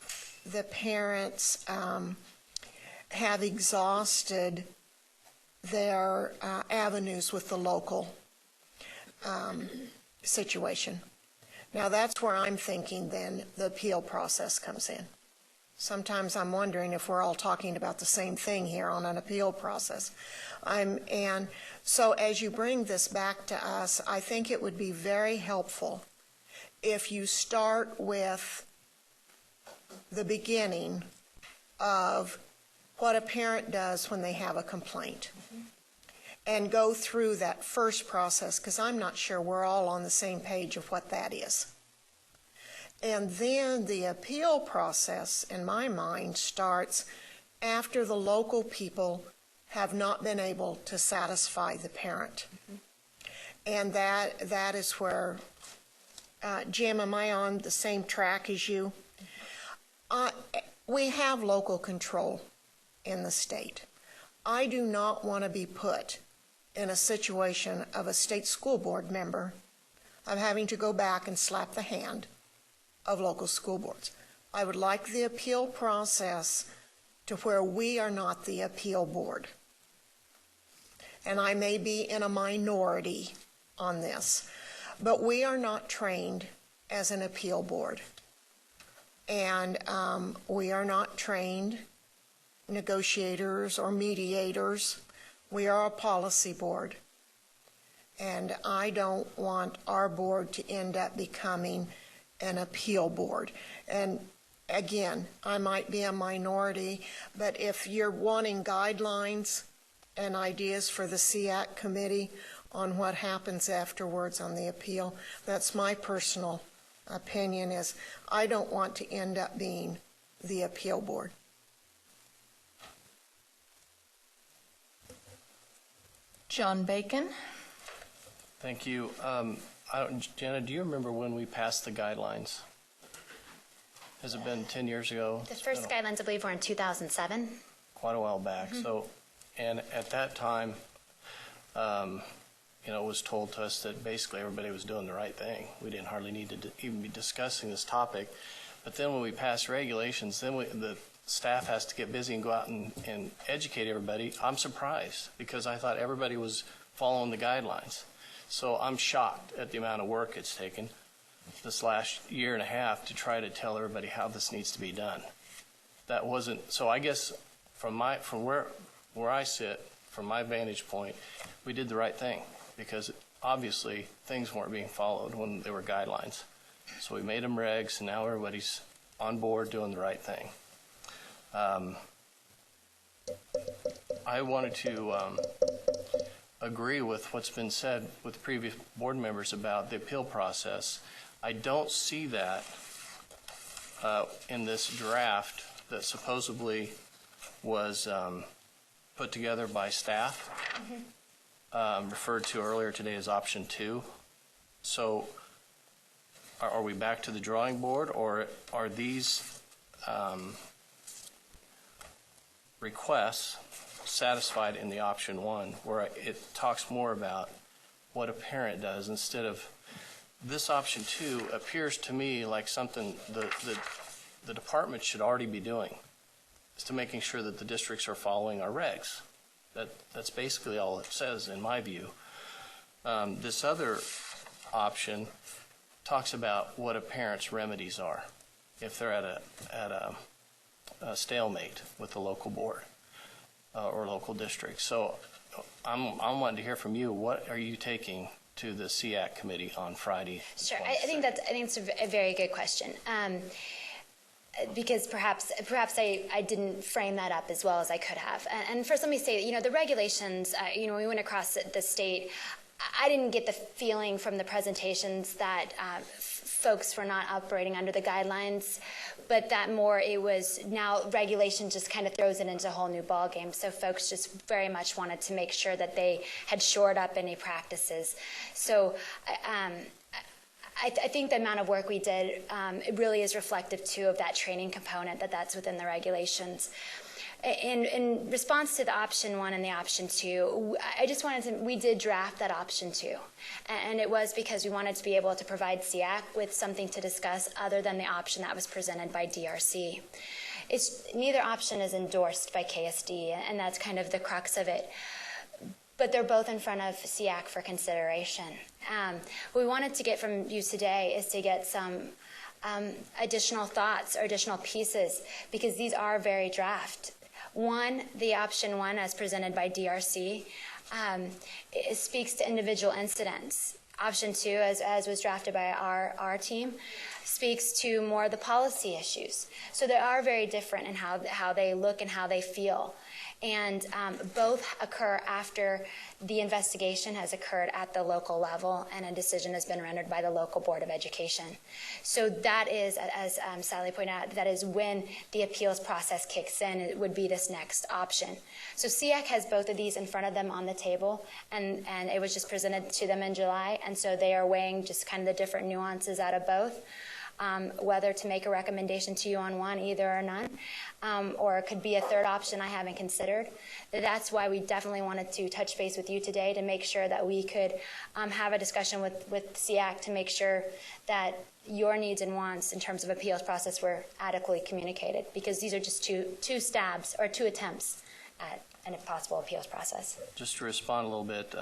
the parents have exhausted their avenues with the local situation. Now that's where I'm thinking then the appeal process comes in. Sometimes I'm wondering if we're all talking about the same thing here on an appeal process. And so as you bring this back to us, I think it would be very helpful if you start with the beginning of what a parent does when they have a complaint. And go through that first process, because I'm not sure we're all on the same page of what that is. And then the appeal process, in my mind, starts after the local people have not been able to satisfy the parent. And that is where, Jim, am I on the same track as you? We have local control in the state. I do not want to be put in a situation of a state school board member of having to go back and slap the hand of local school boards. I would like the appeal process to where we are not the appeal board. And I may be in a minority on this, but we are not trained as an appeal board. And we are not trained negotiators or mediators. We are a policy board. And I don't want our board to end up becoming an appeal board. And again, I might be a minority, but if you're wanting guidelines and ideas for the SEAC committee on what happens afterwards on the appeal, that's my personal opinion, is I don't want to end up being the appeal board. John Bacon. Thank you. Jana, do you remember when we passed the guidelines? Has it been 10 years ago? The first guidelines, I believe, were in 2007. Quite a while back. So, and at that time, it was told to us that basically everybody was doing the right thing. We didn't hardly need to even be discussing this topic. But then when we pass regulations, then the staff has to get busy and go out and educate everybody. I'm surprised because I thought everybody was following the guidelines. So I'm shocked at the amount of work it's taken this last year and a half to try to tell everybody how this needs to be done. That wasn't, so I guess from where I sit, from my vantage point, we did the right thing because obviously things weren't being followed when they were guidelines. So we made them regs, and now everybody's on board doing the right thing. I wanted to agree with what's been said with previous board members about the appeal process. I don't see that in this draft that supposedly was put together by staff, referred to earlier today as option 2. So are we back to the drawing board, or are these requests satisfied in the option 1, where it talks more about what a parent does instead of this option 2 appears to me like something the department should already be doing, is to making sure that the districts are following our regs. That's basically all it says in my view. This other option talks about what a parent's remedies are if they're at a stalemate with the local board or local district. So I'm wanting to hear from you. What are you taking to the SEAC committee on Friday? Sure, I think it's a very good question. Because perhaps I didn't frame that up as well as I could have. And first, let me say, the regulations, we went across the state. I didn't get the feeling from the presentations that folks were not operating under the guidelines, but that more it was now regulation just kind of throws it into a whole new ballgame. So folks just very much wanted to make sure that they had shored up any practices. So I think the amount of work we did, it really is reflective, too, of that training component, that's within the regulations. In response to the option 1 and the option 2, I just wanted to, we did draft that option 2. And it was because we wanted to be able to provide SEAC with something to discuss other than the option that was presented by DRC. Neither option is endorsed by KSDE, and that's kind of the crux of it. But they're both in front of SEAC for consideration. What we wanted to get from you today is to get some additional thoughts or additional pieces, because these are very draft. The option 1, as presented by DRC, it speaks to individual incidents. Option 2, as was drafted by our team, speaks to more of the policy issues. So they are very different in how they look and how they feel. And both occur after the investigation has occurred at the local level and a decision has been rendered by the local Board of Education. So that is, as Sally pointed out, that is when the appeals process kicks in. It would be this next option. So SEAC has both of these in front of them on the table, and it was just presented to them in July, and so they are weighing just kind of the different nuances out of both. Whether to make a recommendation to you on one, either or none, or it could be a third option I haven't considered. That's why we definitely wanted to touch base with you today to make sure that we could have a discussion with SEAC to make sure that your needs and wants in terms of appeals process were adequately communicated, because these are just two stabs or two attempts at an possible appeals process. Just to respond a little bit,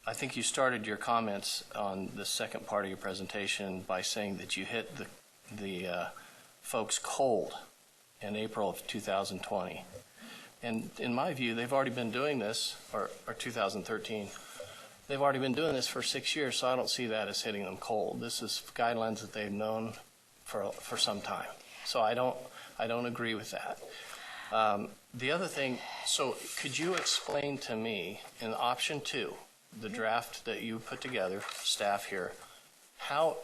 I think you started your comments on the second part of your presentation by saying that you hit the folks cold in April of 2020. And in my view, they've already been doing this, or 2013, they've already been doing this for 6 years, so I don't see that as hitting them cold. This is guidelines that they've known for some time. So I don't agree with that. The other thing, so could you explain to me in option 2, the draft that you put together, staff here, how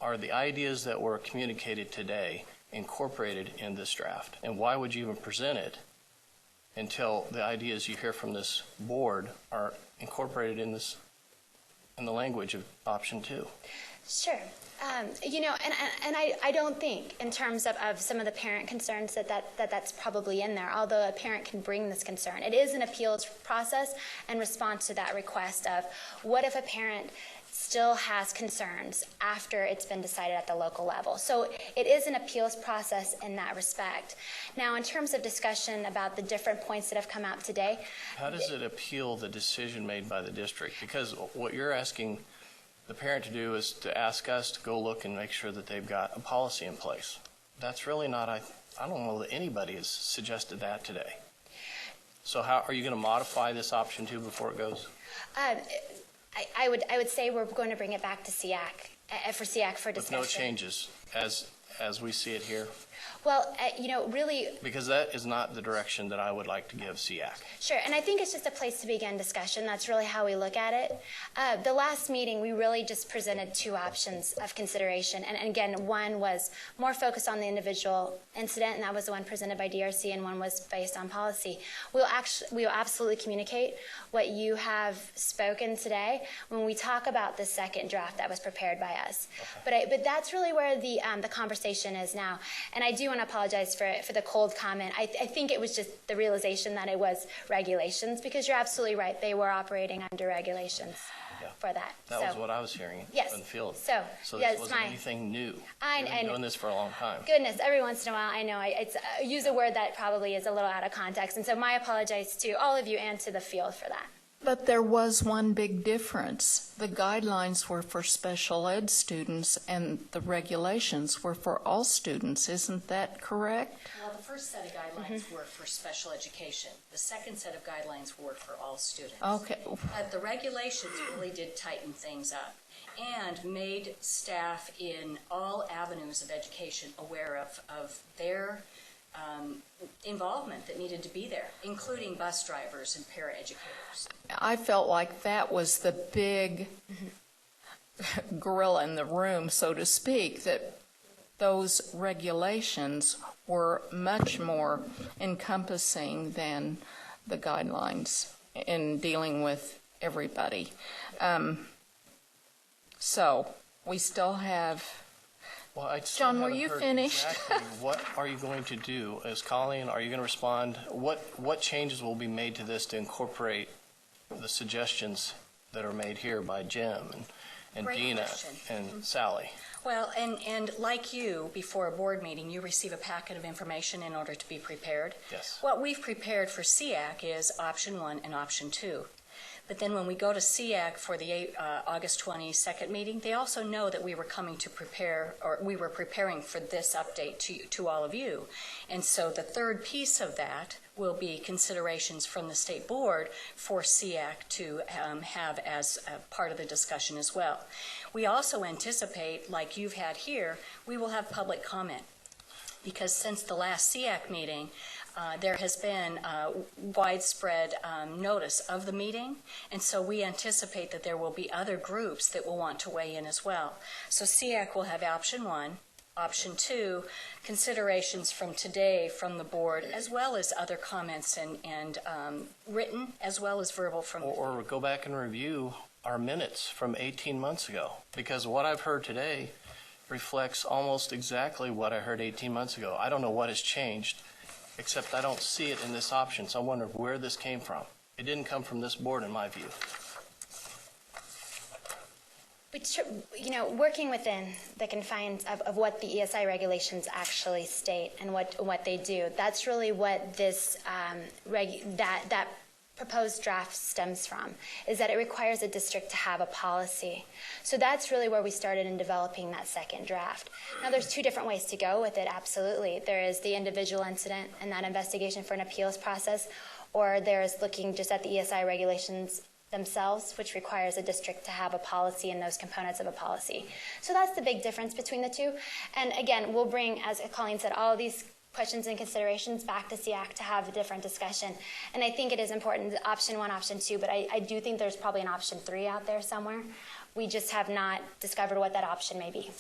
are the ideas that were communicated today incorporated in this draft? And why would you even present it until the ideas you hear from this board are incorporated in the language of option 2? Sure. You know, and I don't think in terms of some of the parent concerns that's probably in there, although a parent can bring this concern. It is an appeals process in response to that request of what if a parent still has concerns after it's been decided at the local level. So it is an appeals process in that respect. Now, in terms of discussion about the different points that have come out today. How does it appeal the decision made by the district? Because what you're asking the parent to do is to ask us to go look and make sure that they've got a policy in place. That's really not, I don't know that anybody has suggested that today. So how are you going to modify this option 2 before it goes? I would say we're going to bring it back to SEAC, for SEAC for discussion. With no changes as we see it here? Well, you know, really. Because that is not the direction that I would like to give SEAC. Sure, and I think it's just a place to begin discussion. That's really how we look at it. The last meeting, we really just presented 2 options of consideration. And again, one was more focused on the individual incident, and that was the one presented by DRC, and one was based on policy. We will absolutely communicate what you have spoken today when we talk about the second draft that was prepared by us. Okay. But that's really where the conversation is now. And I do want to apologize for the cold comment. I think it was just the realization that it was regulations, because you're absolutely right. They were operating under regulations for that. That was what I was hearing in the field. So this wasn't anything new. I've been doing this for a long time. Goodness, every once in a while, I know I use a word that probably is a little out of context. And so my apologies to all of you and to the field for that. But there was one big difference. The guidelines were for special ed students and the regulations were for all students. Isn't that correct? Well, the first set of guidelines were for special education. The second set of guidelines were for all students. Okay. But the regulations really did tighten things up and made staff in all avenues of education aware of their involvement that needed to be there, including bus drivers and paraeducators. I felt like that was the big gorilla in the room, so to speak, that those regulations were much more encompassing than the guidelines in dealing with everybody. So we still have... Well, John, were you finished? Exactly what are you going to do? As Colleen, are you going to respond? What changes will be made to this to incorporate the suggestions that are made here by Jim and Dina and Sally? Well, and like you, before a board meeting, you receive a packet of information in order to be prepared. Yes. What we've prepared for SEAC is option 1 and option 2. But then when we go to SEAC for the August 22nd meeting, they also know that we were coming to prepare, or we were preparing for this update to all of you. And so the third piece of that will be considerations from the state board for SEAC to have as a part of the discussion as well. We also anticipate, like you've had here, we will have public comment. Because since the last SEAC meeting, there has been widespread notice of the meeting, and so we anticipate that there will be other groups that will want to weigh in as well. So SEAC will have option 1, option 2, considerations from today from the board, as well as other comments and written as well as verbal from or go back and review our minutes from 18 months ago, because what I've heard today reflects almost exactly what I heard 18 months ago. I don't know what has changed, except I don't see it in this option, so I wonder where this came from. It didn't come from this board, in my view. Working within the confines of what the ESI regulations actually state and what they do, that's really what this that proposed draft stems from, is that it requires a district to have a policy. So that's really where we started in developing that second draft. Now, there's two different ways to go with it, absolutely. There is the individual incident and that investigation for an appeals process, or there's looking just at the ESI regulations themselves, which requires a district to have a policy and those components of a policy. So that's the big difference between the two. And again, we'll bring, as Colleen said, all of these questions and considerations back to SEAC to have a different discussion. And I think it is important, option 1, option 2, but I do think there's probably an option 3 out there somewhere. We just have not discovered what that option may be.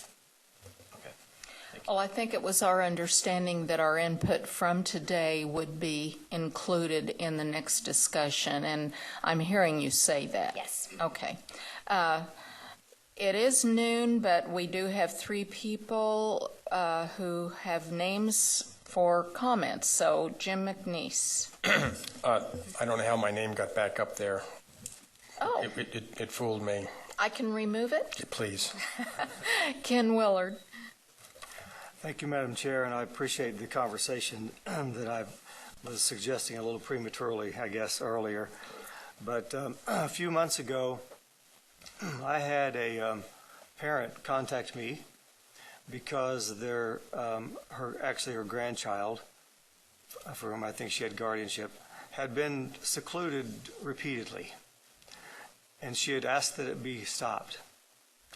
Well, I think it was our understanding that our input from today would be included in the next discussion, and I'm hearing you say that. Yes. Okay. It is noon, but we do have 3 people who have names for comments. So, Jim McNeese. I don't know how my name got back up there. Oh. It fooled me. I can remove it? Please. Ken Willard. Thank you, Madam Chair, and I appreciate the conversation that I was suggesting a little prematurely, I guess, earlier. But a few months ago, I had a parent contact me because her grandchild, for whom I think she had guardianship, had been secluded repeatedly. And she had asked that it be stopped,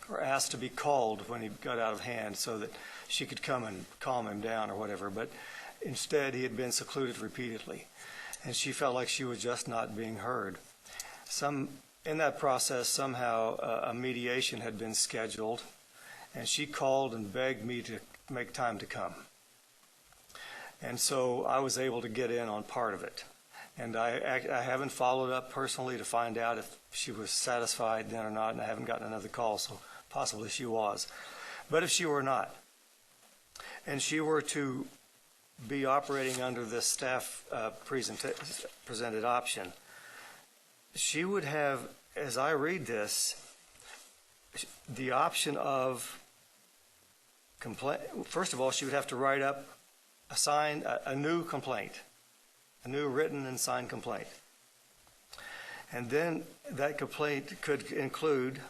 or asked to be called when he got out of hand so that she could come and calm him down or whatever. But instead, he had been secluded repeatedly. And she felt like she was just not being heard. In that process, somehow a mediation had been scheduled, and she called and begged me to make time to come. And so I was able to get in on part of it. And I haven't followed up personally to find out if she was satisfied then or not, and I haven't gotten another call, so possibly she was. But if she were not, and she were to be operating under this staff presented option, she would have, as I read this, the option of complaint. First of all, she would have to write up a new complaint, a new written and signed complaint. And then that complaint could include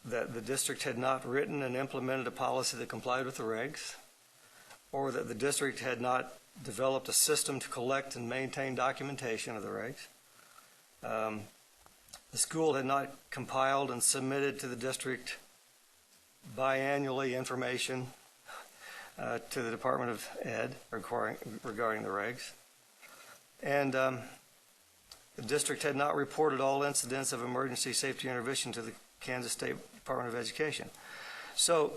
that the district had not written and implemented a policy that complied with the regs, or that the district had not developed a system to collect and maintain documentation of the regs. The school had not compiled and submitted to the district biannually information to the Department of Ed regarding the regs. And the district had not reported all incidents of emergency safety intervention to the Kansas State Department of Education. So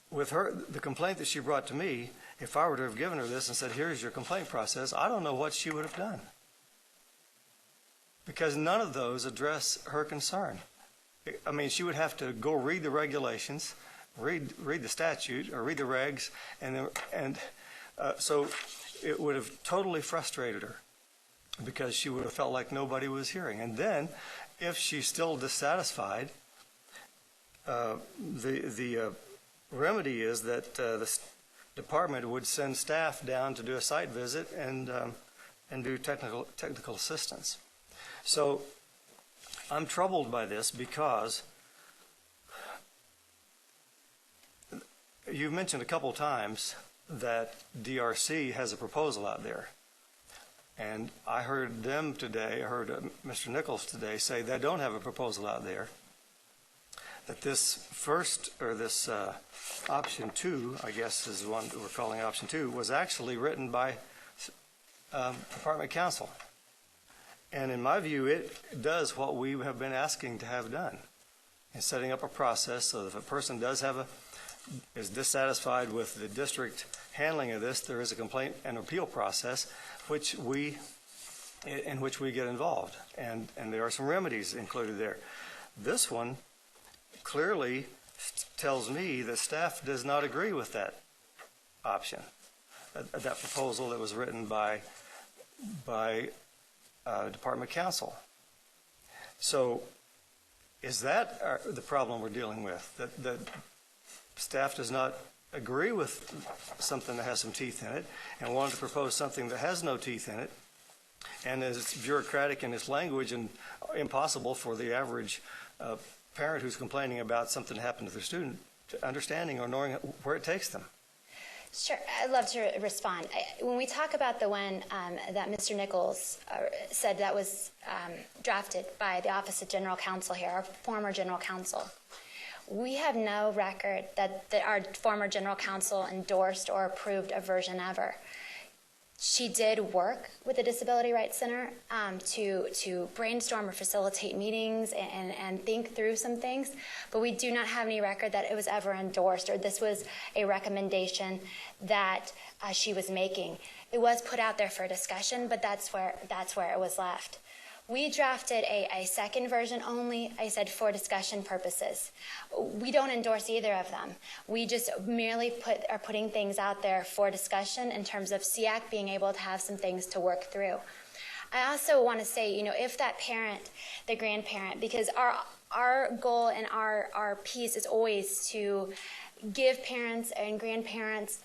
with the complaint that she brought to me, if I were to have given her this and said, here's your complaint process, I don't know what she would have done. Because none of those address her concern. I mean, she would have to go read the regulations, read the statute, or read the regs, and so it would have totally frustrated her because she would have felt like nobody was hearing. And then, if she's still dissatisfied, the remedy is that the department would send staff down to do a site visit and do technical assistance. So I'm troubled by this because you've mentioned a couple times that DRC has a proposal out there. And I heard them today, I heard Mr. Nichols today say they don't have a proposal out there. That this option 2, I guess is the one that we're calling option 2, was actually written by Department Counsel. And in my view, it does what we have been asking to have done in setting up a process so that if a person is dissatisfied with the district handling of this, there is a complaint and appeal process in which we get involved. And there are some remedies included there. This one clearly tells me that staff does not agree with that option, that proposal that was written by Department Counsel. So is that the problem we're dealing with, that staff does not agree with something that has some teeth in it and wanted to propose something that has no teeth in it and is bureaucratic in its language and impossible for the average parent who's complaining about something that happened to their student understanding or knowing where it takes them? Sure, I'd love to respond. When we talk about the one that Mr. Nichols said that was drafted by the Office of General Counsel here, our former General Counsel, we have no record that our former General Counsel endorsed or approved a version ever. She did work with the Disability Rights Center to brainstorm or facilitate meetings and think through some things, but we do not have any record that it was ever endorsed or this was a recommendation that she was making. It was put out there for discussion, but that's where it was left. We drafted a second version only, I said, for discussion purposes. We don't endorse either of them. We just merely are putting things out there for discussion in terms of SEAC being able to have some things to work through. I also want to say, if that parent, the grandparent, because our goal and our piece is always to give parents and grandparents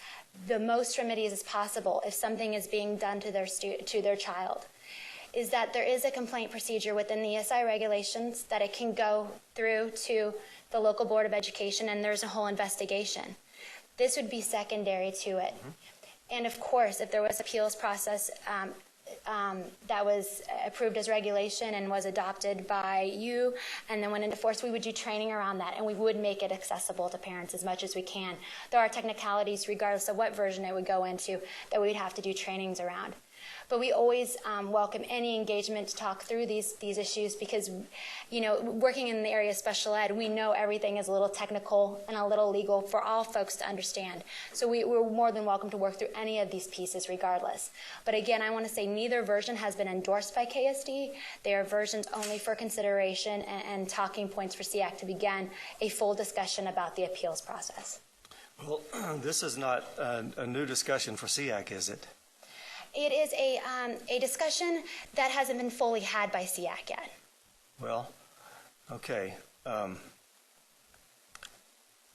the most remedies as possible if something is being done to their child, is that there is a complaint procedure within the ESI regulations that it can go through to the local Board of Education, and there's a whole investigation. This would be secondary to it. And of course, if there was appeals process that was approved as regulation and was adopted by you and then went into force, we would do training around that, and we would make it accessible to parents as much as we can. There are technicalities, regardless of what version it would go into, that we'd have to do trainings around. But we always welcome any engagement to talk through these issues because, working in the area of special ed, we know everything is a little technical and a little legal for all folks to understand. So we're more than welcome to work through any of these pieces regardless. But again, I want to say neither version has been endorsed by KSDE. They are versions only for consideration and talking points for SEAC to begin a full discussion about the appeals process. Well, this is not a new discussion for SEAC, is it? It is a discussion that hasn't been fully had by SEAC yet. Well, okay.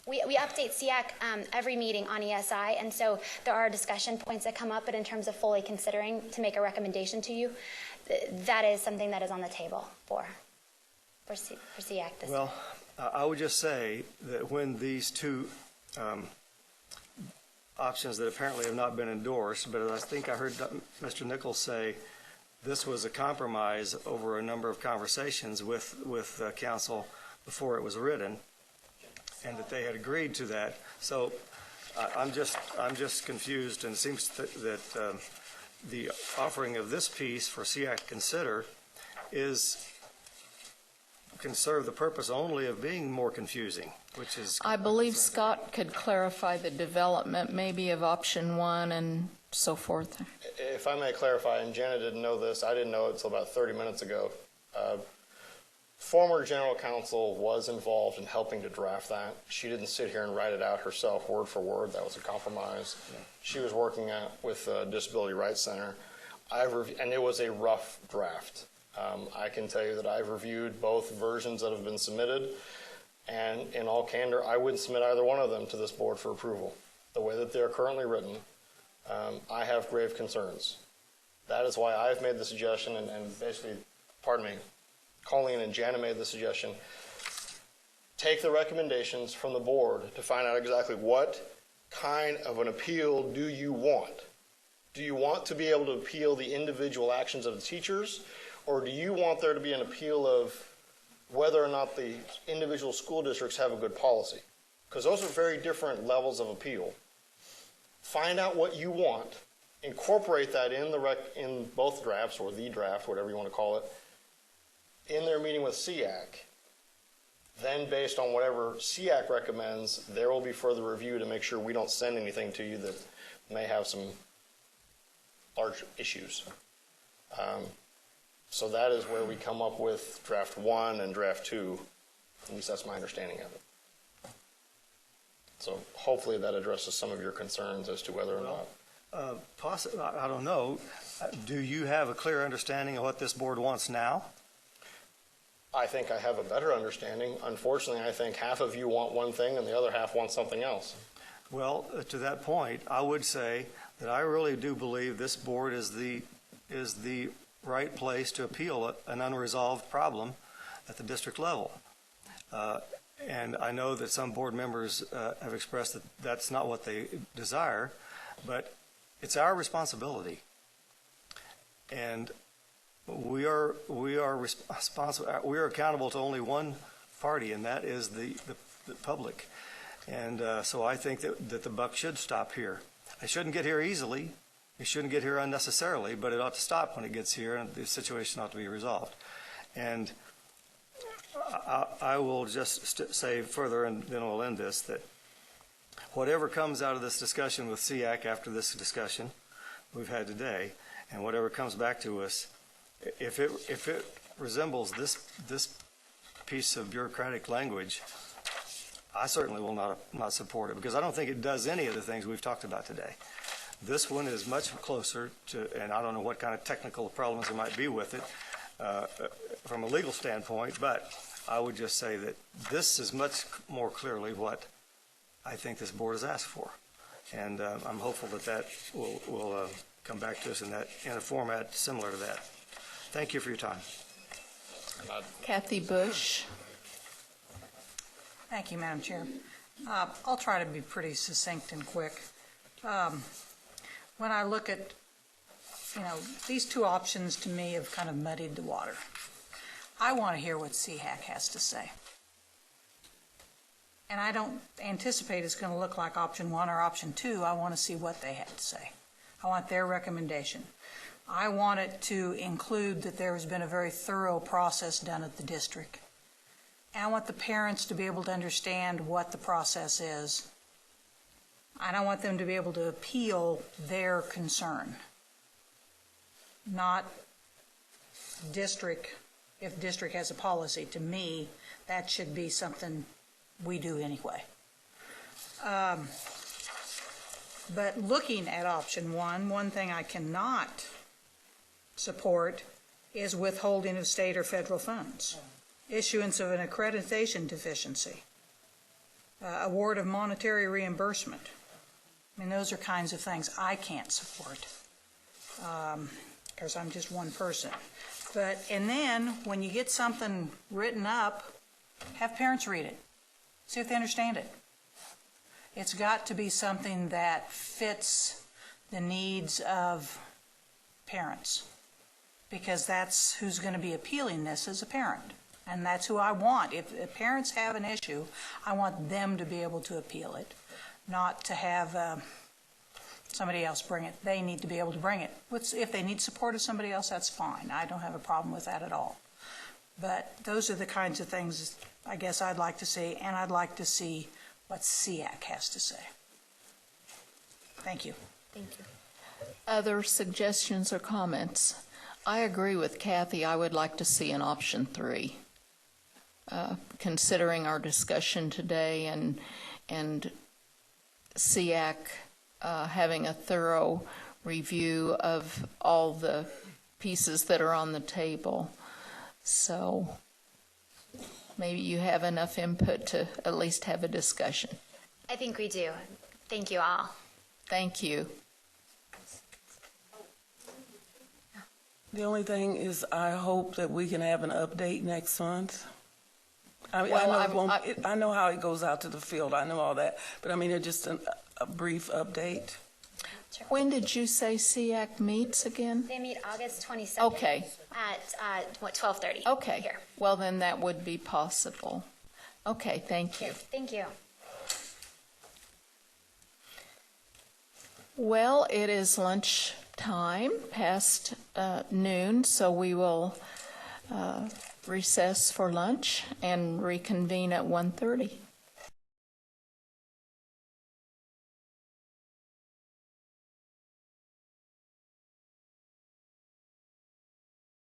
We update SEAC every meeting on ESI, and so there are discussion points that come up, but in terms of fully considering to make a recommendation to you, that is something that is on the table for SEAC. Well, I would just say that when these two options that apparently have not been endorsed, but I think I heard Mr. Nichols say this was a compromise over a number of conversations with council before it was written, and that they had agreed to that. So I'm just confused, and it seems that the offering of this piece for SEAC to consider can serve the purpose only of being more confusing, which is... I believe Scott could clarify the development maybe of option 1 and so forth. If I may clarify, and Janet didn't know this, I didn't know it until about 30 minutes ago. Former general counsel was involved in helping to draft that. She didn't sit here and write it out herself word for word. That was a compromise. Yeah. She was working with the Disability Rights Center. And it was a rough draft. I can tell you that I've reviewed both versions that have been submitted, and in all candor, I wouldn't submit either one of them to this board for approval. The way that they're currently written, I have grave concerns. That is why I've made the suggestion and basically, pardon me, Colleen and Jana made the suggestion, take the recommendations from the board to find out exactly what kind of an appeal do you want. Do you want to be able to appeal the individual actions of the teachers, or do you want there to be an appeal of whether or not the individual school districts have a good policy? Because those are very different levels of appeal. Find out what you want, incorporate that in both drafts, or the draft, whatever you want to call it, in their meeting with SEAC. Then, based on whatever SEAC recommends, there will be further review to make sure we don't send anything to you that may have some large issues. So that is where we come up with draft 1 and draft 2. At least that's my understanding of it. So hopefully that addresses some of your concerns as to whether or not. I don't know. Do you have a clear understanding of what this board wants now? I think I have a better understanding. Unfortunately, I think half of you want one thing and the other half wants something else. Well, to that point, I would say that I really do believe this board is the right place to appeal an unresolved problem at the district level. And I know that some board members have expressed that that's not what they desire, but it's our responsibility. And we are responsible. We are accountable to only one party, and that is the public. And so I think that the buck should stop here. It shouldn't get here easily. It shouldn't get here unnecessarily, but it ought to stop when it gets here, and the situation ought to be resolved. And I will just say further, and then we'll end this, that whatever comes out of this discussion with SEAC after this discussion we've had today, and whatever comes back to us, if it resembles this piece of bureaucratic language, I certainly will not support it, because I don't think it does any of the things we've talked about today. This one is much closer to, and I don't know what kind of technical problems there might be with it from a legal standpoint, but I would just say that this is much more clearly what I think this board has asked for. And I'm hopeful that will come back to us in a format similar to that. Thank you for your time. Kathy Bush. Thank you, Madam Chair. I'll try to be pretty succinct and quick. When I look at, these two options to me have kind of muddied the water. I want to hear what SEAC has to say. And I don't anticipate it's going to look like option 1 or option 2. I want to see what they have to say. I want their recommendation. I want it to include that there has been a very thorough process done at the district. And I want the parents to be able to understand what the process is. And I want them to be able to appeal their concern. Not district, if district has a policy. To me, that should be something we do anyway. But looking at option 1, one thing I cannot support is withholding of state or federal funds, issuance of an accreditation deficiency, award of monetary reimbursement. I mean, those are kinds of things I can't support because I'm just one person. And then when you get something written up, have parents read it. See if they understand it. It's got to be something that fits the needs of parents, because that's who's going to be appealing this as a parent. And that's who I want. If parents have an issue, I want them to be able to appeal it, not to have somebody else bring it. They need to be able to bring it. If they need support of somebody else, that's fine. I don't have a problem with that at all. But those are the kinds of things I guess I'd like to see, and I'd like to see what SEAC has to say. Thank you. Thank you. Other suggestions or comments? I agree with Kathy. I would like to see an option 3. Considering our discussion today and SEAC having a thorough review of all the pieces that are on the table. So maybe you have enough input to at least have a discussion. I think we do. Thank you all. Thank you. The only thing is I hope that we can have an update next month. I know how it goes out to the field. I know all that. But I mean, just a brief update. When did you say SEAC meets again? They meet August 22nd. Okay. At 12:30. Okay. Here. Well, then that would be possible. Okay, thank you. Thank you. Well, it is lunch time, past noon, so we will recess for lunch and reconvene at 1:30.